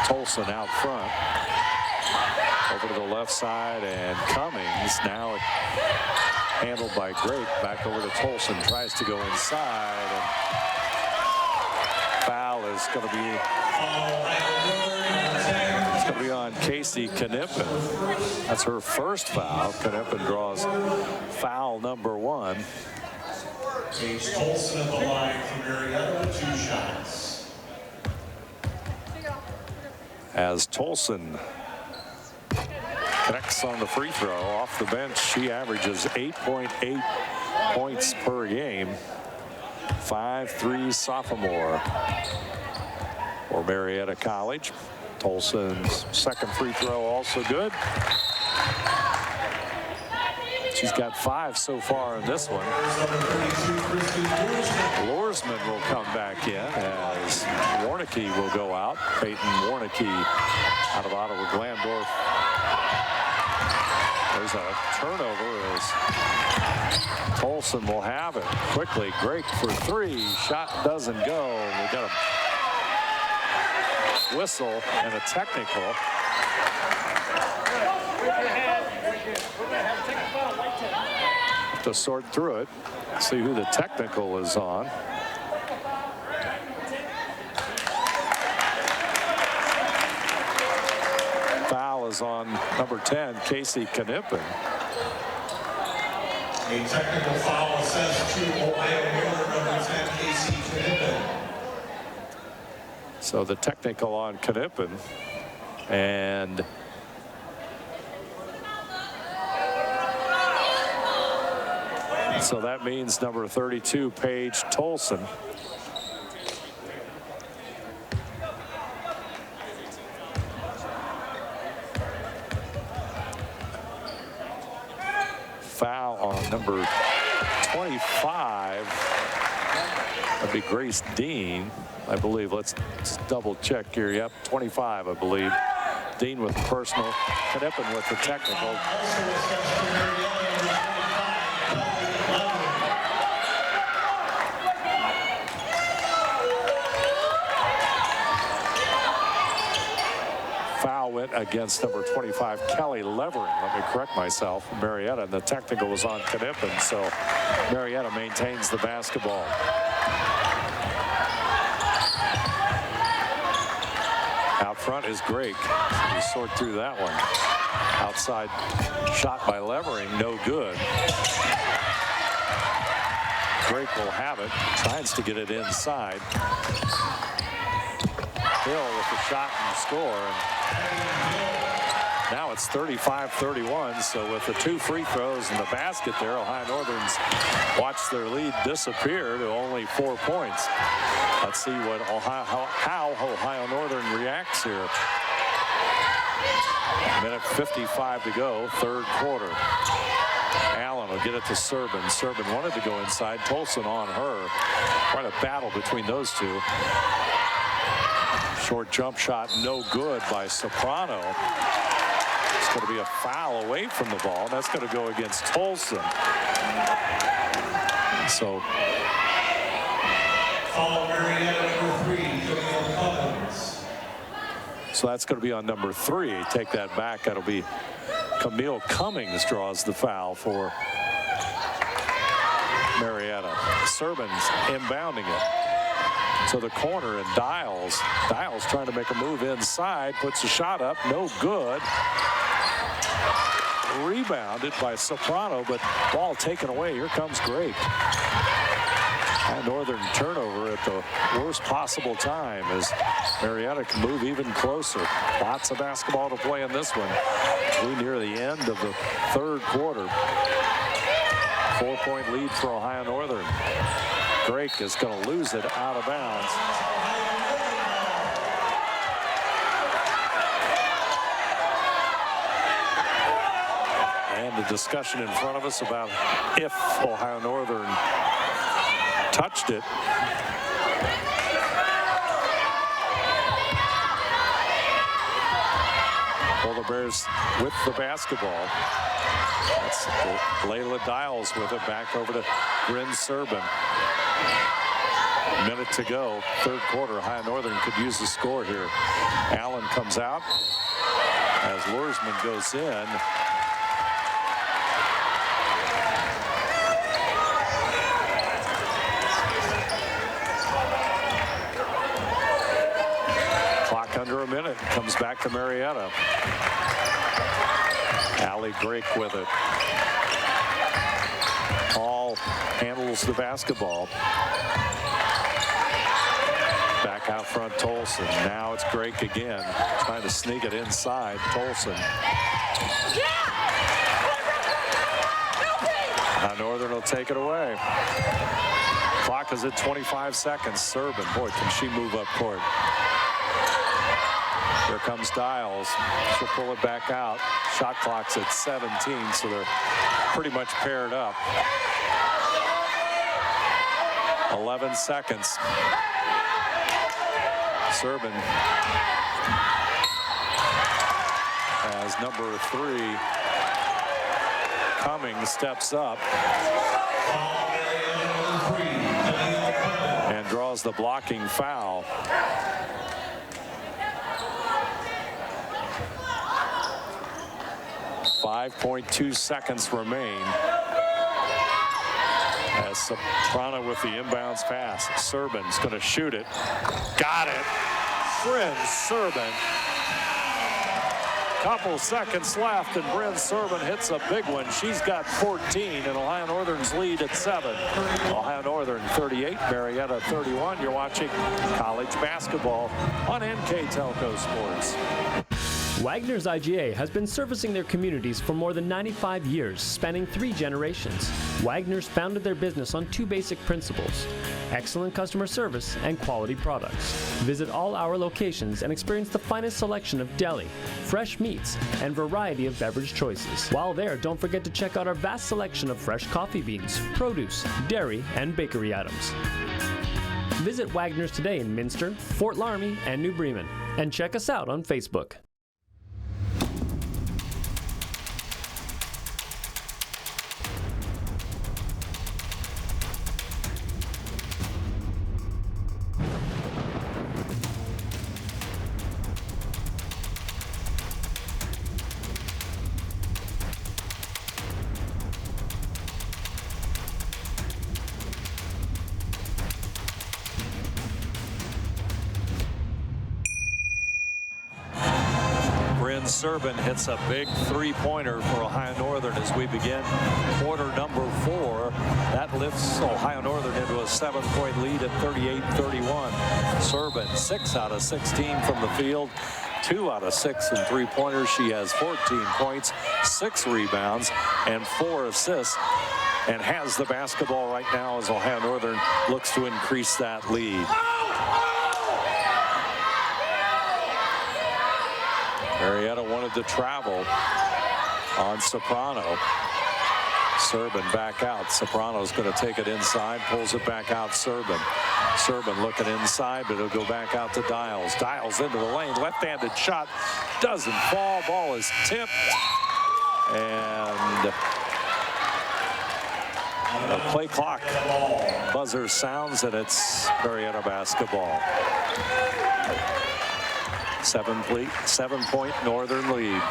Tolson out front. Over to the left side, and Cummings now handled by Grake. Back over to Tolson. Tries to go inside, and foul is going to be on Casey Knippen. That's her first foul. Knippen draws foul number 1. Paige Tolson at the line for Marietta with 2 shots. As Tolson connects on the free throw off the bench, she averages 8.8 points per game. 5'3" sophomore for Marietta College. Tolson's second free throw also good. She's got 5 so far in this one. Lorsman will come back in as Warnicki will go out. Peyton Warnicki out of Ottawa Glandorf. There's a turnover as Tolson will have it. Quickly, Grake for 3. Shot doesn't go. We got a whistle and a technical. Have to sort through it, see who the technical is on. Foul is on number 10, Casey Knippen. A technical foul assessed to Ohio Northern number 10, Casey Knippen. So the technical on Knippen, and so that means number 32, Paige Tolson. Foul on number 25. That'd be Grace Dean, I believe. Let's double check here. Yep, 25, I believe. Dean with personal. Knippen with the technical. Foul went against number 25, Kelly Levering. Let me correct myself. Marietta, and the technical was on Knippen, so Marietta maintains the basketball. Out front is Grake. We sort through that one. Outside shot by Levering, no good. Grake will have it, tries to get it inside. Hill with the shot and the score. And now it's 35-31. So with the 2 free throws in the basket there, Ohio Northern's watched their lead disappear to only 4 points. Let's see what how Ohio Northern reacts here. Minute 55 to go, 3rd quarter. Allen will get it to Serban. Serban wanted to go inside. Tolson on her. Quite a battle between those two. Short jump shot, no good by Soprano. It's going to be a foul away from the ball. That's going to go against Tolson. So, foul Marietta number 3, Camille Cummins. So that's going to be on number 3. Take that back. That'll be Camille Cummings draws the foul for Marietta. Serban's inbounding it. So the corner, and Dials trying to make a move inside, puts a shot up, no good. Rebounded by Soprano, but ball taken away. Here comes Grake. And Northern turnover at the worst possible time as Marietta can move even closer. Lots of basketball to play in this one. We near the end of the 3rd quarter. 4-point lead for Ohio Northern. Grake is going to lose it out of bounds. And the discussion in front of us about if Ohio Northern touched it. Well, the Bears with the basketball. That's Layla Dials with it, back over to Bryn Serban. Minute to go, 3rd quarter. Ohio Northern could use the score here. Allen comes out as Lorsman goes in. Clock under a minute. Comes back to Marietta. Allie Grake with it. Hall handles the basketball. Back out front, Tolson. Now it's Grake again, trying to sneak it inside. Tolson. Northern will take it away. Clock is at 25 seconds. Serban, boy, can she move up court. Here comes Dials. She'll pull it back out. Shot clock's at 17, so they're pretty much paired up. 11 seconds. Serban as number 3, Cummings, steps up and draws the blocking foul. .2 seconds remain as Soprano with the inbounds pass. Serban's going to shoot it. Got it. Bryn Serban. Couple seconds left, and Bryn Serban hits a big one. She's got 14, and Ohio Northern's lead at 7. Ohio Northern 38, Marietta 31. You're watching college basketball on NKTelco Sports. Wagner's IGA has been servicing their communities for more than 95 years, spanning 3 generations. Wagner's founded their business on 2 basic principles: excellent customer service and quality products. Visit all our locations and experience the finest selection of deli, fresh meats, and variety of beverage choices. While there, don't forget to check out our vast selection of fresh coffee beans, produce, dairy, and bakery items. Visit Wagner's today in Minster, Fort Laramie, and New Bremen, and check us out on Facebook. Serban hits a big 3-pointer for Ohio Northern as we begin quarter number 4. That lifts Ohio Northern into a 7-point lead at 38-31. Serban 6 out of 16 from the field, 2 out of 6 in 3-pointers. She has 14 points, 6 rebounds, and 4 assists, and has the basketball right now as Ohio Northern looks to increase that lead. Marietta wanted to travel on Soprano. Serban back out. Soprano's going to take it inside, pulls it back out. Serban looking inside, but it'll go back out to Dials. Dials into the lane, left-handed shot, doesn't fall. Ball is tipped, and the play clock buzzer sounds, and it's Marietta basketball. 7-point Northern lead.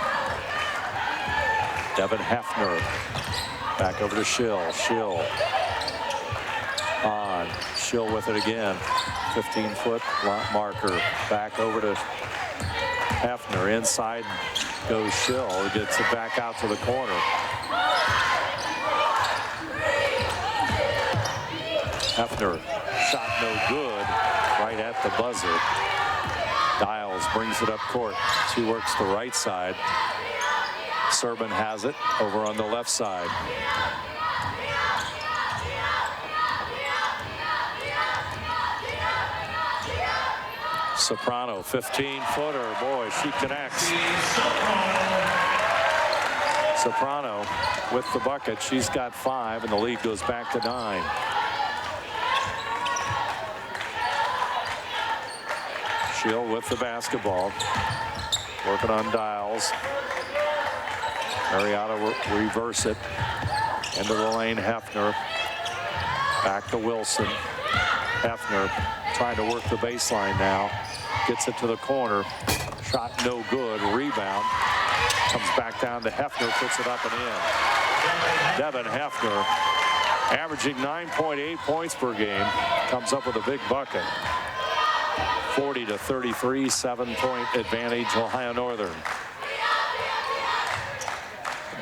Devin Hefner back over to Schill. Schill on. Schill with it again. 15-foot marker. Back over to Hefner. Inside goes Schill. Gets it back out to the corner. Hefner shot no good. Right at the buzzer. Dials brings it up court. She works the right side. Serban has it over on the left side. Soprano, 15-footer. Boy, she connects. Soprano with the bucket. She's got 5, and the lead goes back to 9. Schill with the basketball. Working on Dials. Marietta reverse it. Into the lane, Hefner. Back to Wilson. Hefner trying to work the baseline now. Gets it to the corner. Shot no good. Rebound. Comes back down to Hefner. Puts it up and in. Devin Hefner, averaging 9.8 points per game, comes up with a big bucket. 40-33, 7-point advantage, Ohio Northern.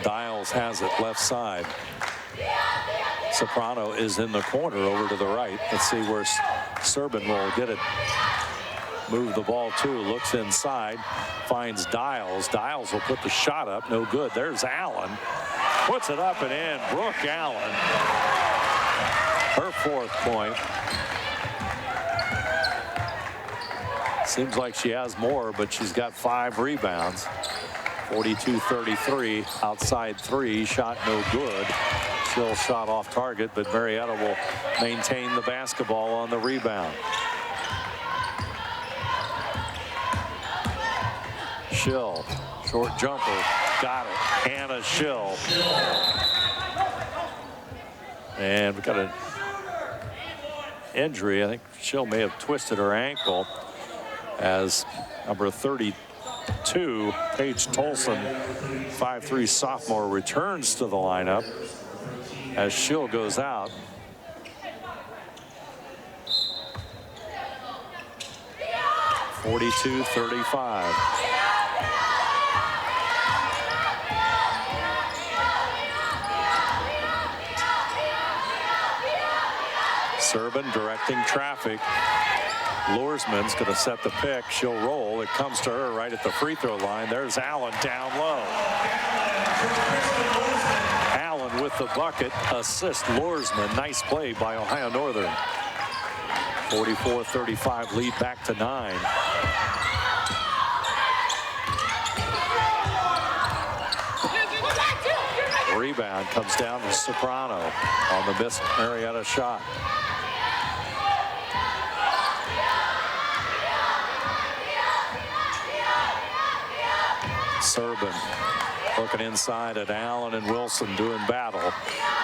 Dials has it left side. Soprano is in the corner over to the right. Let's see where Serban will get it. Move the ball to, looks inside, finds Dials. Dials will put the shot up, no good. There's Allen, puts it up and in. Brooke Allen, her 4th point. Seems like she has more, but she's got 5 rebounds. 42-33, outside three, shot no good. Schill shot off target, but Marietta will maintain the basketball on the rebound. Schill, short jumper, got it. Hannah Schill. And we got an injury. I think Schill may have twisted her ankle as number 32, Paige Tolson, 5'3" sophomore, returns to the lineup as Schill goes out. (42-35). Serban directing traffic. Lursman's going to set the pick. She'll roll. It comes to her right at the free throw line. There's Allen down low. Allen with the bucket. Assist Lursman. Nice play by Ohio Northern. 44-35 lead back to 9. Rebound comes down to Soprano on the missed Marietta shot. Serban looking inside at Allen and Wilson doing battle.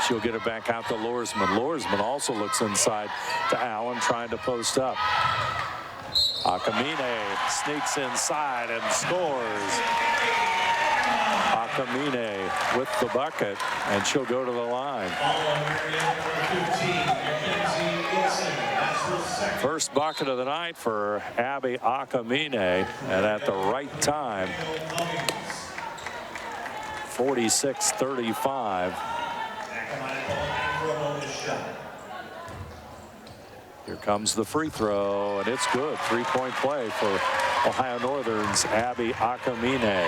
She'll get it back out to Lursman. Lursman also looks inside to Allen trying to post up. Akamine sneaks inside and scores. Akamine with the bucket, and she'll go to the line. First bucket of the night for Abby Akamine, and at the right time. 46-35. Here comes the free throw, and it's good. Three-point play for Ohio Northern's Abby Akamine.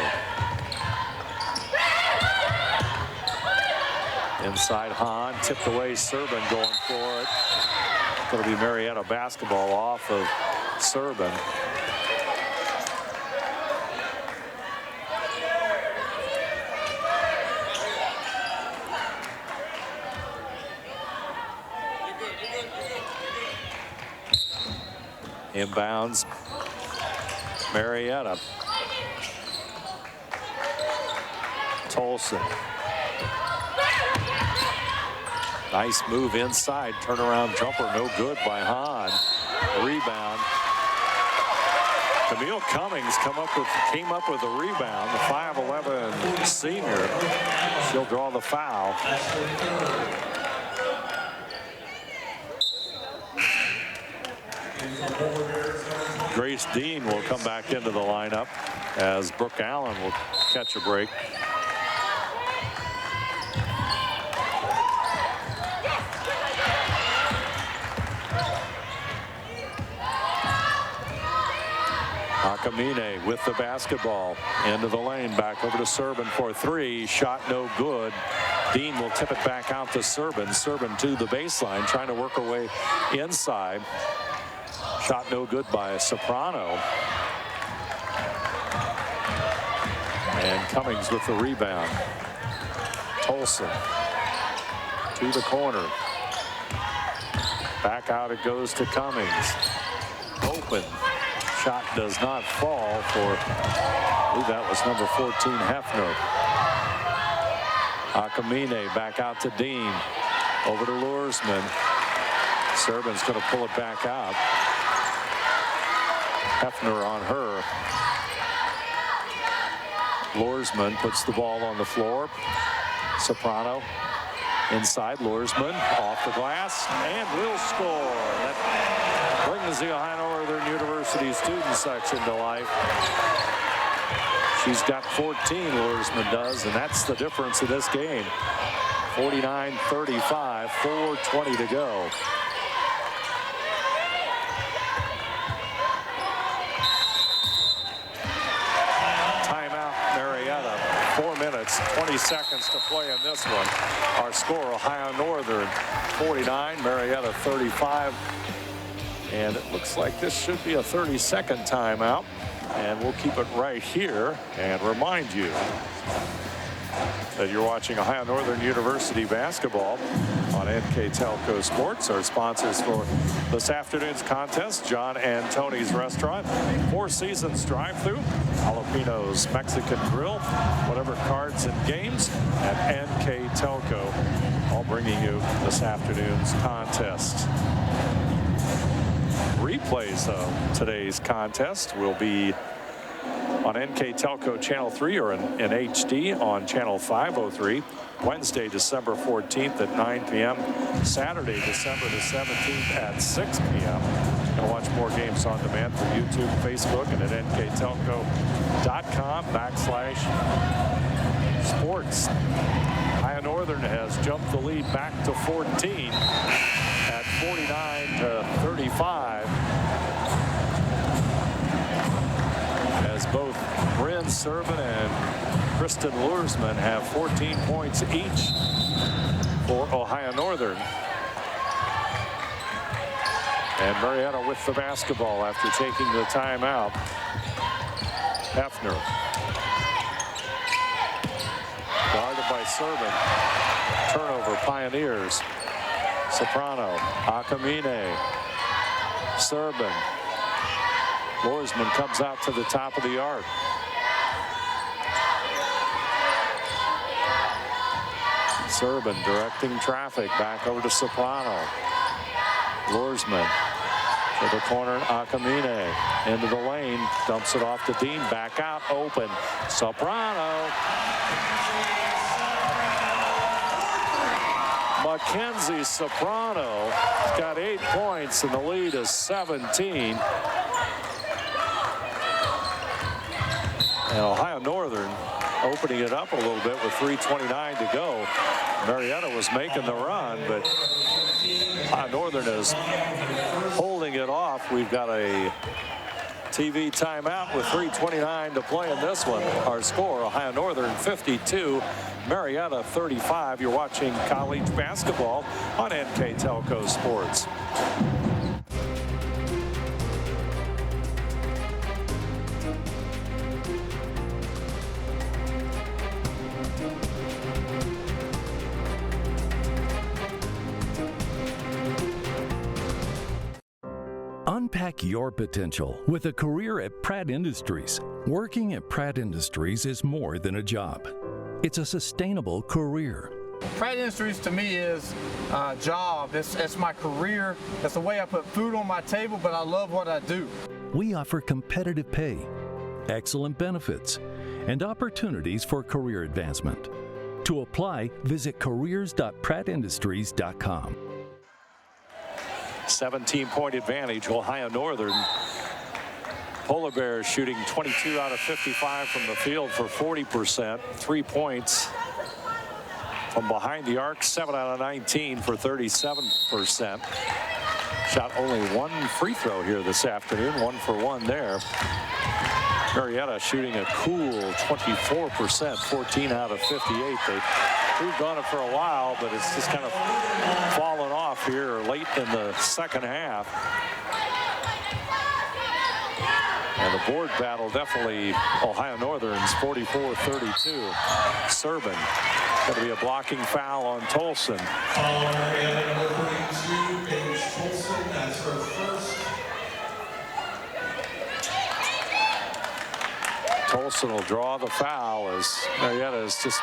Inside Hahn, tipped away. Serban going for it. Going to be Marietta basketball off of Serban. Inbounds Marietta. Tolson. Nice move inside. Turnaround jumper, no good by Hahn. Rebound. Camille Cummings came up with a rebound. The 5'11" senior. She'll draw the foul. Grace Dean will come back into the lineup as Brooke Allen will catch a break. Akamine with the basketball into the lane, back over to Serban for three. Shot no good. Dean will tip it back out to Serban. Serban to the baseline, trying to work her way inside. Shot no good by Soprano. And Cummings with the rebound. Tolson to the corner. Back out it goes to Cummings. Open. Shot does not fall for, I believe that was number 14, Hefner. Akamine back out to Dean. Over to Lursman. Serban's going to pull it back out. Hefner on her. Lursman puts the ball on the floor. Soprano inside. Lursman off the glass and will score. That brings the Ohio Northern University student section to life. She's got 14, Lursman does, and that's the difference in this game. 49-35, 4:20 to go. Timeout, Marietta. 4 minutes, 20 seconds to play in this one. Our score, Ohio Northern 49, Marietta 35. And it looks like this should be a 30-second timeout. And we'll keep it right here and remind you that you're watching Ohio Northern University basketball on NKTelco Sports. Our sponsors for this afternoon's contest, John and Tony's Restaurant, Four Seasons Drive-Thru, Jalapeno's Mexican Grill, whatever cards and games, and NKTelco, all bringing you this afternoon's contest. Replays of today's contest will be on NKTelco Channel 3 or in HD on Channel 503, Wednesday, December 14th at 9 p.m., Saturday, December the 17th at 6 p.m. You can watch more games on demand from YouTube, Facebook, and at nktelco.com/sports. Ohio Northern has jumped the lead back to 14 at 49-35. As both Bryn Servin and Kristen Luersman have 14 points each for Ohio Northern. And Marietta with the basketball after taking the timeout. Hefner. Guarded by Servin. Turnover, Pioneers. Soprano, Akamine, Servin. Luersman comes out to the top of the arc. Servin directing traffic back over to Soprano. Luersman to the corner, Akamine into the lane, dumps it off to Dean, back out, open. Soprano. Mackenzie Soprano has got 8 points and the lead is 17. And Ohio Northern opening it up a little bit with 3:29 to go. Marietta was making the run, but Ohio Northern is holding it off. We've got a TV timeout with 3:29 to play in this one. Our score, Ohio Northern 52, Marietta 35. You're watching college basketball on NKTelco Sports. Unpack your potential with a career at Pratt Industries. Working at Pratt Industries is more than a job. It's a sustainable career. Pratt Industries to me is a job. It's my career. It's the way I put food on my table, but I love what I do. We offer competitive pay, excellent benefits, and opportunities for career advancement. To apply, visit careers.prattindustries.com. 17-point advantage, Ohio Northern. Polar Bears shooting 22 out of 55 from the field for 40%. 3 points from behind the arc, 7 out of 19 for 37%. Shot only one free throw here this afternoon, 1 for 1 there. Marietta shooting a cool 24%, 14 out of 58. We've done it for a while, but it's just kind of fallen off here late in the second half. And the board battle definitely Ohio Northern's 44-32. Servin. Going to be a blocking foul on Tolson. Marietta number 32, Paige Tolson. That's her first. Tolson will draw the foul as Marietta is just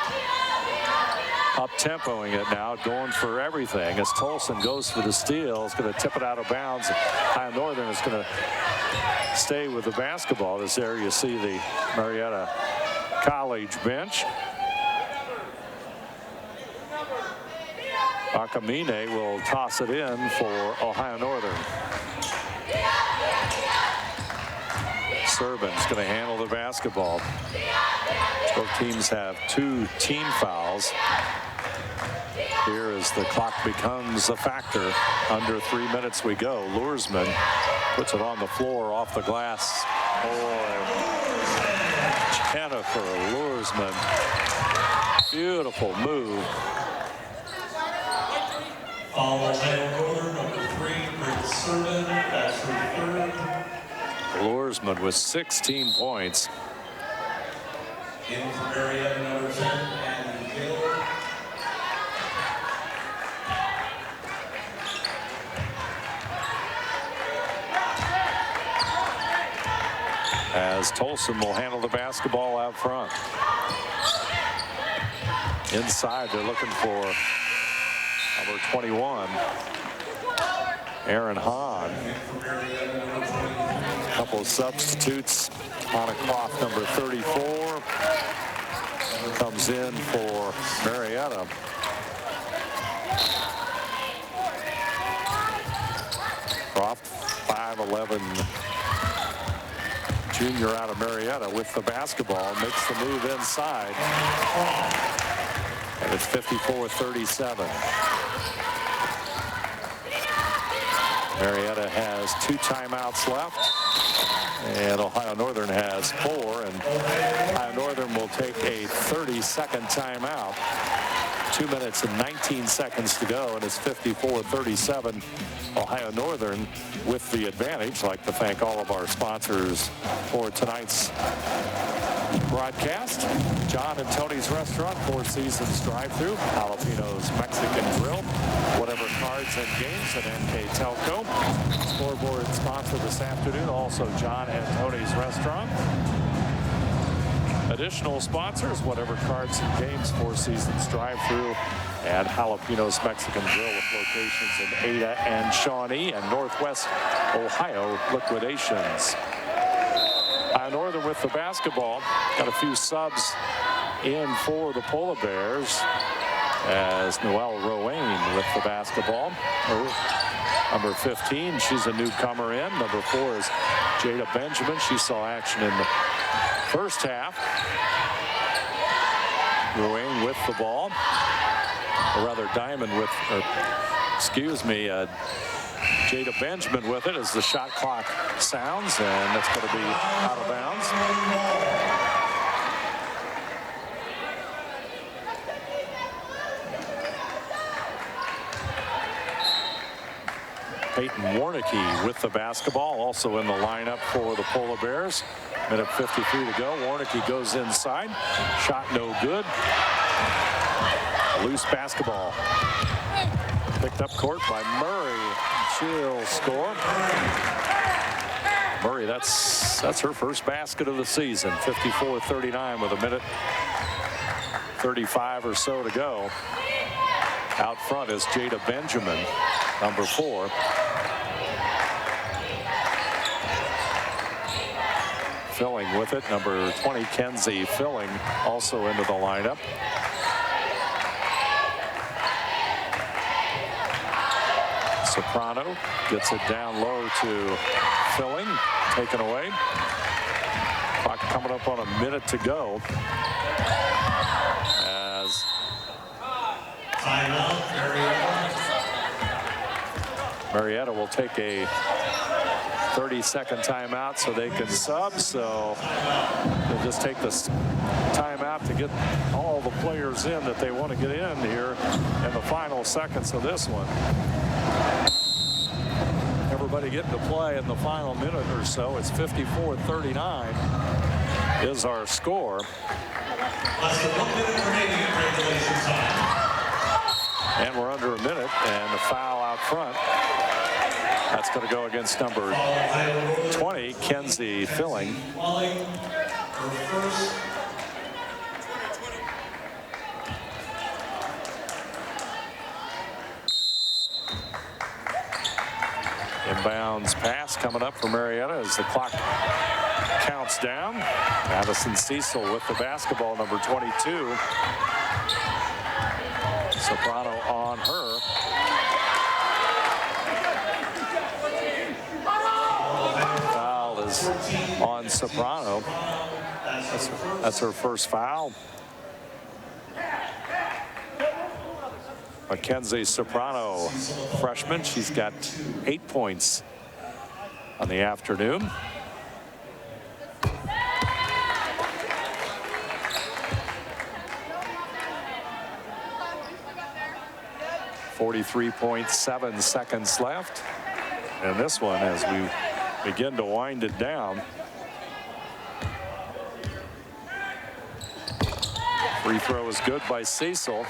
up-tempoing it now, going for everything as Tolson goes for the steal. Is going to tip it out of bounds. Ohio Northern is going to stay with the basketball. As there you see the Marietta College bench. Akamine will toss it in for Ohio Northern. Servin's going to handle the basketball. Both teams have 2 team fouls. Here as the clock becomes a factor. Under 3 minutes we go. Luersman puts it on the floor off the glass. Jennifer Luersman. Beautiful move. Ohio Northern number 3, Bryn Servin. That's her Benjamin with 16 points. In for Marietta, number 10, and Hill. As Tolson will handle the basketball out front. Inside, they're looking for number 21, Aaron Hahn. A couple of substitutes. Hannah Cloth, number 34, comes in for Marietta. Croft, 5'11", junior out of Marietta with the basketball, makes the move inside. And it's 54-37. Marietta has 2 timeouts left, and Ohio Northern has 4, and Ohio Northern will take a 30-second timeout. 2 minutes and 19 seconds to go, and it's 54-37. Ohio Northern with the advantage. I'd like to thank all of our sponsors for tonight's broadcast. John and Tony's Restaurant, Four Seasons drive-thru, Jalapeno's Mexican Grill, Whatever Cards and Games, and NKTelco. Scoreboard sponsor this afternoon, also John and Tony's Restaurant. Additional sponsors, Whatever Cards and Games, Four Seasons drive-thru, and Jalapeno's Mexican Grill with locations in Ada and Shawnee, and Northwest Ohio Liquidations. Northern with the basketball. Got a few subs in for the Polar Bears as Noelle Rowain with the basketball. Number 15, she's a newcomer in. Number 4 is Jada Benjamin. She saw action in the first half. Rowain with the ball. Or rather, Diamond with, Jada Benjamin with it as the shot clock sounds, and that's going to be out of bounds. Peyton Warnicki with the basketball, also in the lineup for the Polar Bears. Minute 53 to go. Warnicki goes inside. Shot no good. Loose basketball. Picked up court by Murray. She'll score. Murray, that's her first basket of the season. 54-39 with a minute 35 or so to go. Out front is Jada Benjamin, number 4. Filling with it, number 20, Kenzie Filling, also into the lineup. Soprano gets it down low to Filling, taken away. Clock coming up on a minute to go. As Marietta will take a 30-second timeout so they can sub. So they'll just take this timeout to get all the players in that they want to get in here in the final seconds of this one. Everybody getting to play in the final minute or so. It's 54-39 is our score. Less than 1 minute remaining in regulation time. And we're under a minute, and the foul out front. That's going to go against number 20, Kenzie Filling. Inbounds pass coming up for Marietta as the clock counts down. Madison Cecil with the basketball, number 22. Soprano on her. Foul is on Soprano. That's her first foul. Mackenzie Soprano, freshman. She's got 8 points on the afternoon. .43.7 seconds left. And this one, as we begin to wind it down. Free throw is good by Cecil.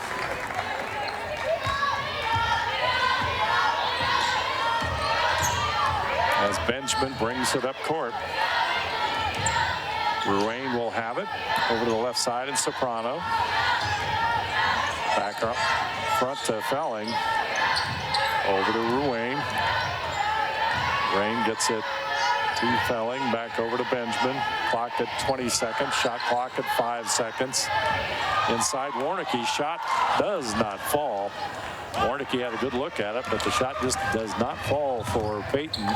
As Benjamin brings it up court. Ruane will have it over to the left side, and Soprano. Back up front to Felling. Over to Ruane. Rain gets it to Felling. Back over to Benjamin. Clock at 20 seconds. Shot clock at 5 seconds. Inside Warnicki. Shot does not fall. Warnicki had a good look at it, but the shot just does not fall for Peyton,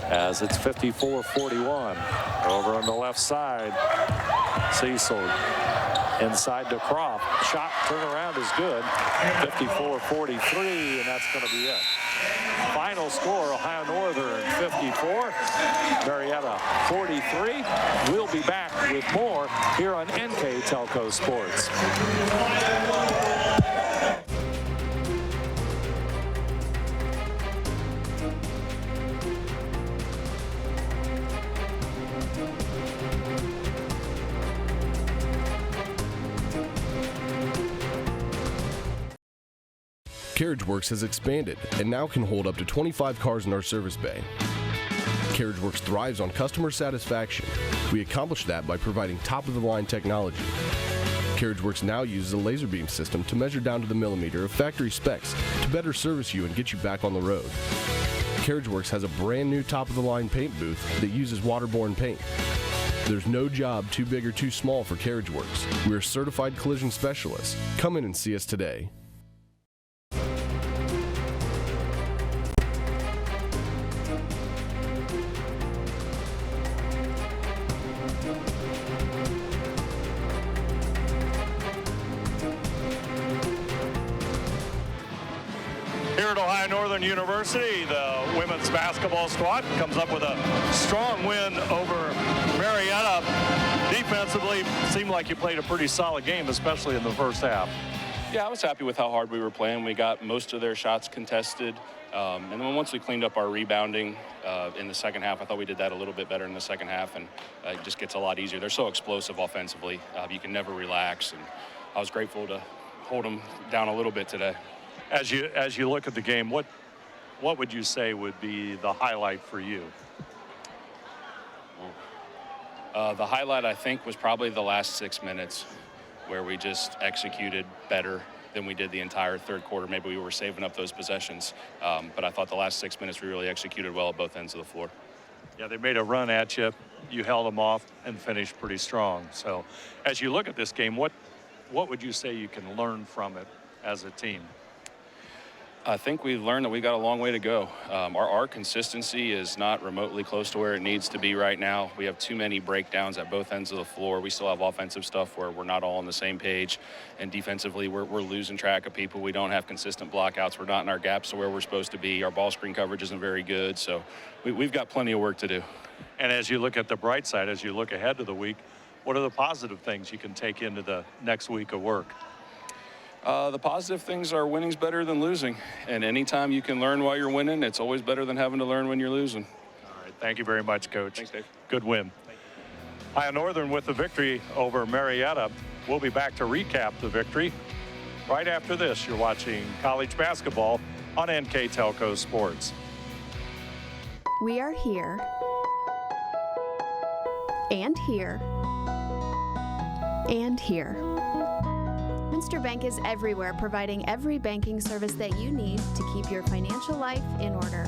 as it's 54-41. Over on the left side, Cecil inside to Croft. Shot turnaround is good. 54-43, and that's going to be it. Final score, Ohio Northern 54, Marietta 43. We'll be back with more here on NKTelco Sports. CarriageWorks has expanded and now can hold up to 25 cars in our service bay. CarriageWorks thrives on customer satisfaction. We accomplish that by providing top-of-the-line technology. CarriageWorks now uses a laser beam system to measure down to the millimeter of factory specs to better service you and get you back on the road. CarriageWorks has a brand new top-of-the-line paint booth that uses waterborne paint. There's no job too big or too small for CarriageWorks. We're certified collision specialists. Come in and see us today. Here at Ohio Northern University, the women's basketball squad comes up with a strong win over Marietta. Defensively, seemed like you played a pretty solid game, especially in the first half. Yeah, I was happy with how hard we were playing. We got most of their shots contested. And then once we cleaned up our rebounding in the second half, I thought we did that a little bit better in the second half, and it just gets a lot easier. They're so explosive offensively. You can never relax, and I was grateful to hold them down a little bit today. As you look at the game, what would you say would be the highlight for you? The highlight, I think, was probably the last 6 minutes, where we just executed better than we did the entire third quarter. Maybe we were saving up those possessions, but I thought the last 6 minutes we really executed well at both ends of the floor. Yeah, they made a run at you. You held them off and finished pretty strong. So as you look at this game, what would you say you can learn from it as a team? I think we've learned that we got a long way to go. Our consistency is not remotely close to where it needs to be right now. We have too many breakdowns at both ends of the floor. We still have offensive stuff where we're not all on the same page, and defensively we're losing track of people. We don't have consistent blockouts. We're not in our gaps to where we're supposed to be. Our ball screen coverage isn't very good, so we've got plenty of work to do. And as you look at the bright side, as you look ahead to the week, what are the positive things you can take into the next week of work? The positive things are winning's better than losing. And anytime you can learn while you're winning, it's always better than having to learn when you're losing. All right, thank you very much, Coach. Thanks, Dave. Good win. Ohio Northern with the victory over Marietta. We'll be back to recap the victory right after this. You're watching college basketball on NKTelco Sports. We are here and here and here. Minster Bank is everywhere, providing every banking service that you need to keep your financial life in order.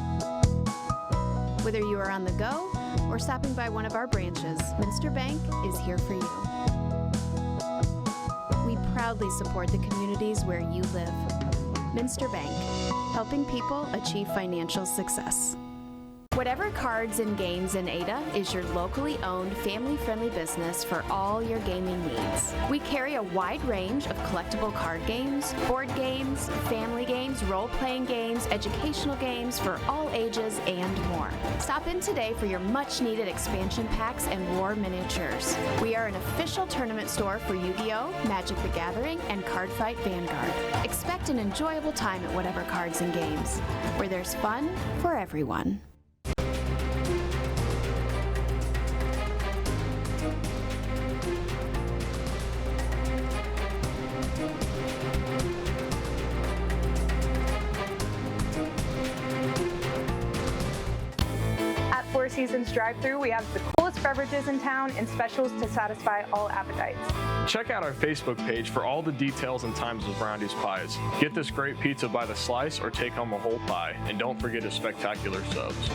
Whether you are on the go or stopping by one of our branches, Minster Bank is here for you. We proudly support the communities where you live. Minster Bank, helping people achieve financial success. Whatever Cards and Games in Ada is your locally owned, family-friendly business for all your gaming needs. We carry a wide range of collectible card games, board games, family games, role-playing games, educational games for all ages, and more. Stop in today for your much-needed expansion packs and war miniatures. We are an official tournament store for Yu-Gi-Oh!, Magic the Gathering, and Cardfight Vanguard. Expect an enjoyable time at Whatever Cards and Games, where there's fun for everyone. Seasons drive-thru, we have the coolest beverages in town and specials to satisfy all appetites. Check out our Facebook page for all the details and times of Brownie's Pies. Get this great pizza by the slice or take home a whole pie. And don't forget his spectacular subs.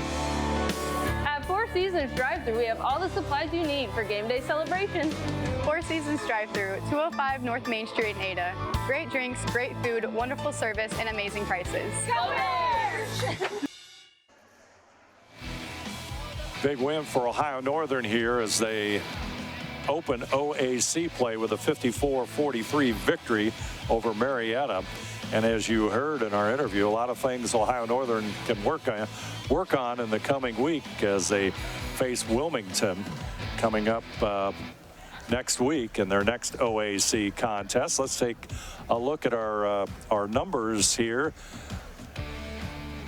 At Four Seasons drive-thru, we have all the supplies you need for game day celebrations. Four Seasons drive-thru, 205 North Main Street in Ada. Great drinks, great food, wonderful service, and amazing prices. Go Bears! Big win for Ohio Northern here as they open OAC play with a 54-43 victory over Marietta. And as you heard in our interview, a lot of things Ohio Northern can work on in the coming week as they face Wilmington coming up next week in their next OAC contest. Let's take a look at our numbers here.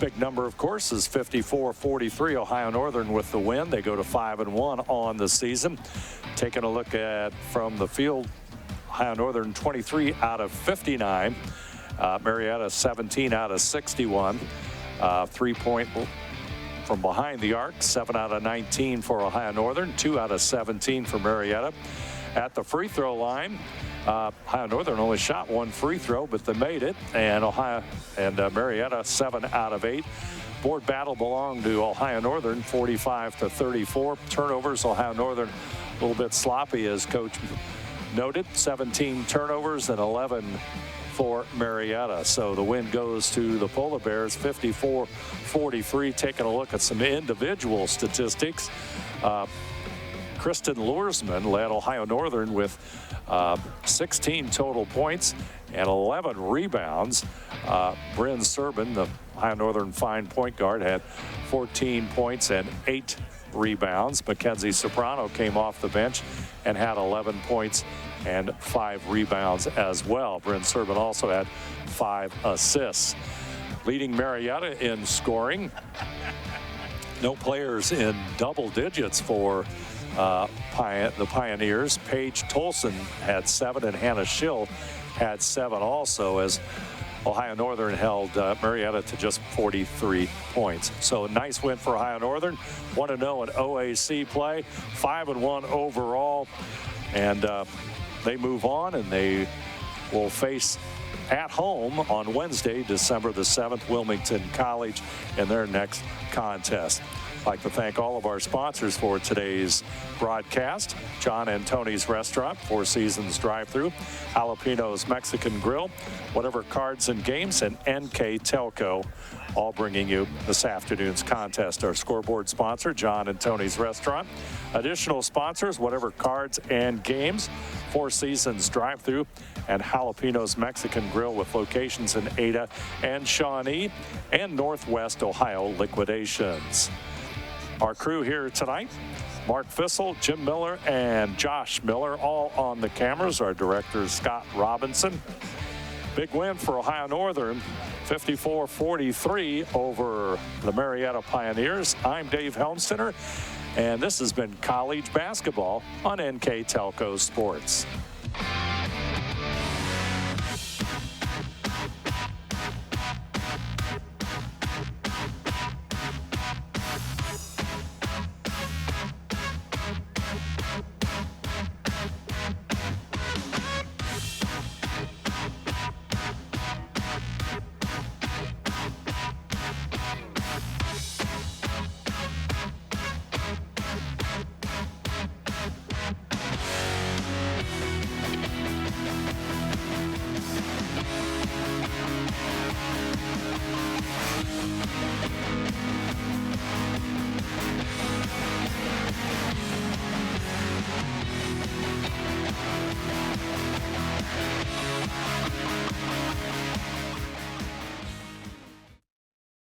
Big number, of course, is 54-43. Ohio Northern with the win. They go to 5-1 on the season. Taking a look at from the field, Ohio Northern 23 out of 59. Marietta 17 out of 61. 3-point from behind the arc, 7 out of 19 for Ohio Northern, 2 out of 17 for Marietta. At the free throw line, Ohio Northern only shot one free throw, but they made it. And Marietta 7 out of 8. Board battle belonged to Ohio Northern, 45-34. Turnovers, Ohio Northern a little bit sloppy, as Coach noted. 17 turnovers and 11 for Marietta. So the win goes to the Polar Bears, 54-43. Taking a look at some individual statistics. Kristen Luersman led Ohio Northern with 16 total points and 11 rebounds. Bryn Serbin, the Ohio Northern fine point guard, had 14 points and 8 rebounds. Mackenzie Soprano came off the bench and had 11 points and 5 rebounds as well. Bryn Serbin also had 5 assists. Leading Marietta in scoring. No players in double digits for the Pioneers. Paige Tolson had 7 and Hannah Schill had 7 also, as Ohio Northern held Marietta to just 43 points. So a nice win for Ohio Northern. 1-0 in OAC play, 5-1 overall. And they move on, and they will face at home on Wednesday, December the 7th, Wilmington College in their next contest. I'd like to thank all of our sponsors for today's broadcast. John and Tony's Restaurant, Four Seasons Drive-Thru, Jalapeno's Mexican Grill, Whatever Cards and Games, and NKTelco, all bringing you this afternoon's contest. Our scoreboard sponsor, John and Tony's Restaurant. Additional sponsors, Whatever Cards and Games, Four Seasons Drive-Thru, and Jalapeno's Mexican Grill, with locations in Ada and Shawnee, and Northwest Ohio Liquidations. Our crew here tonight, Mark Fissel, Jim Miller, and Josh Miller, all on the cameras. Our director, Scott Robinson. Big win for Ohio Northern, 54-43 over the Marietta Pioneers. I'm Dave Helmstetter, and this has been college basketball on NKTelco Sports.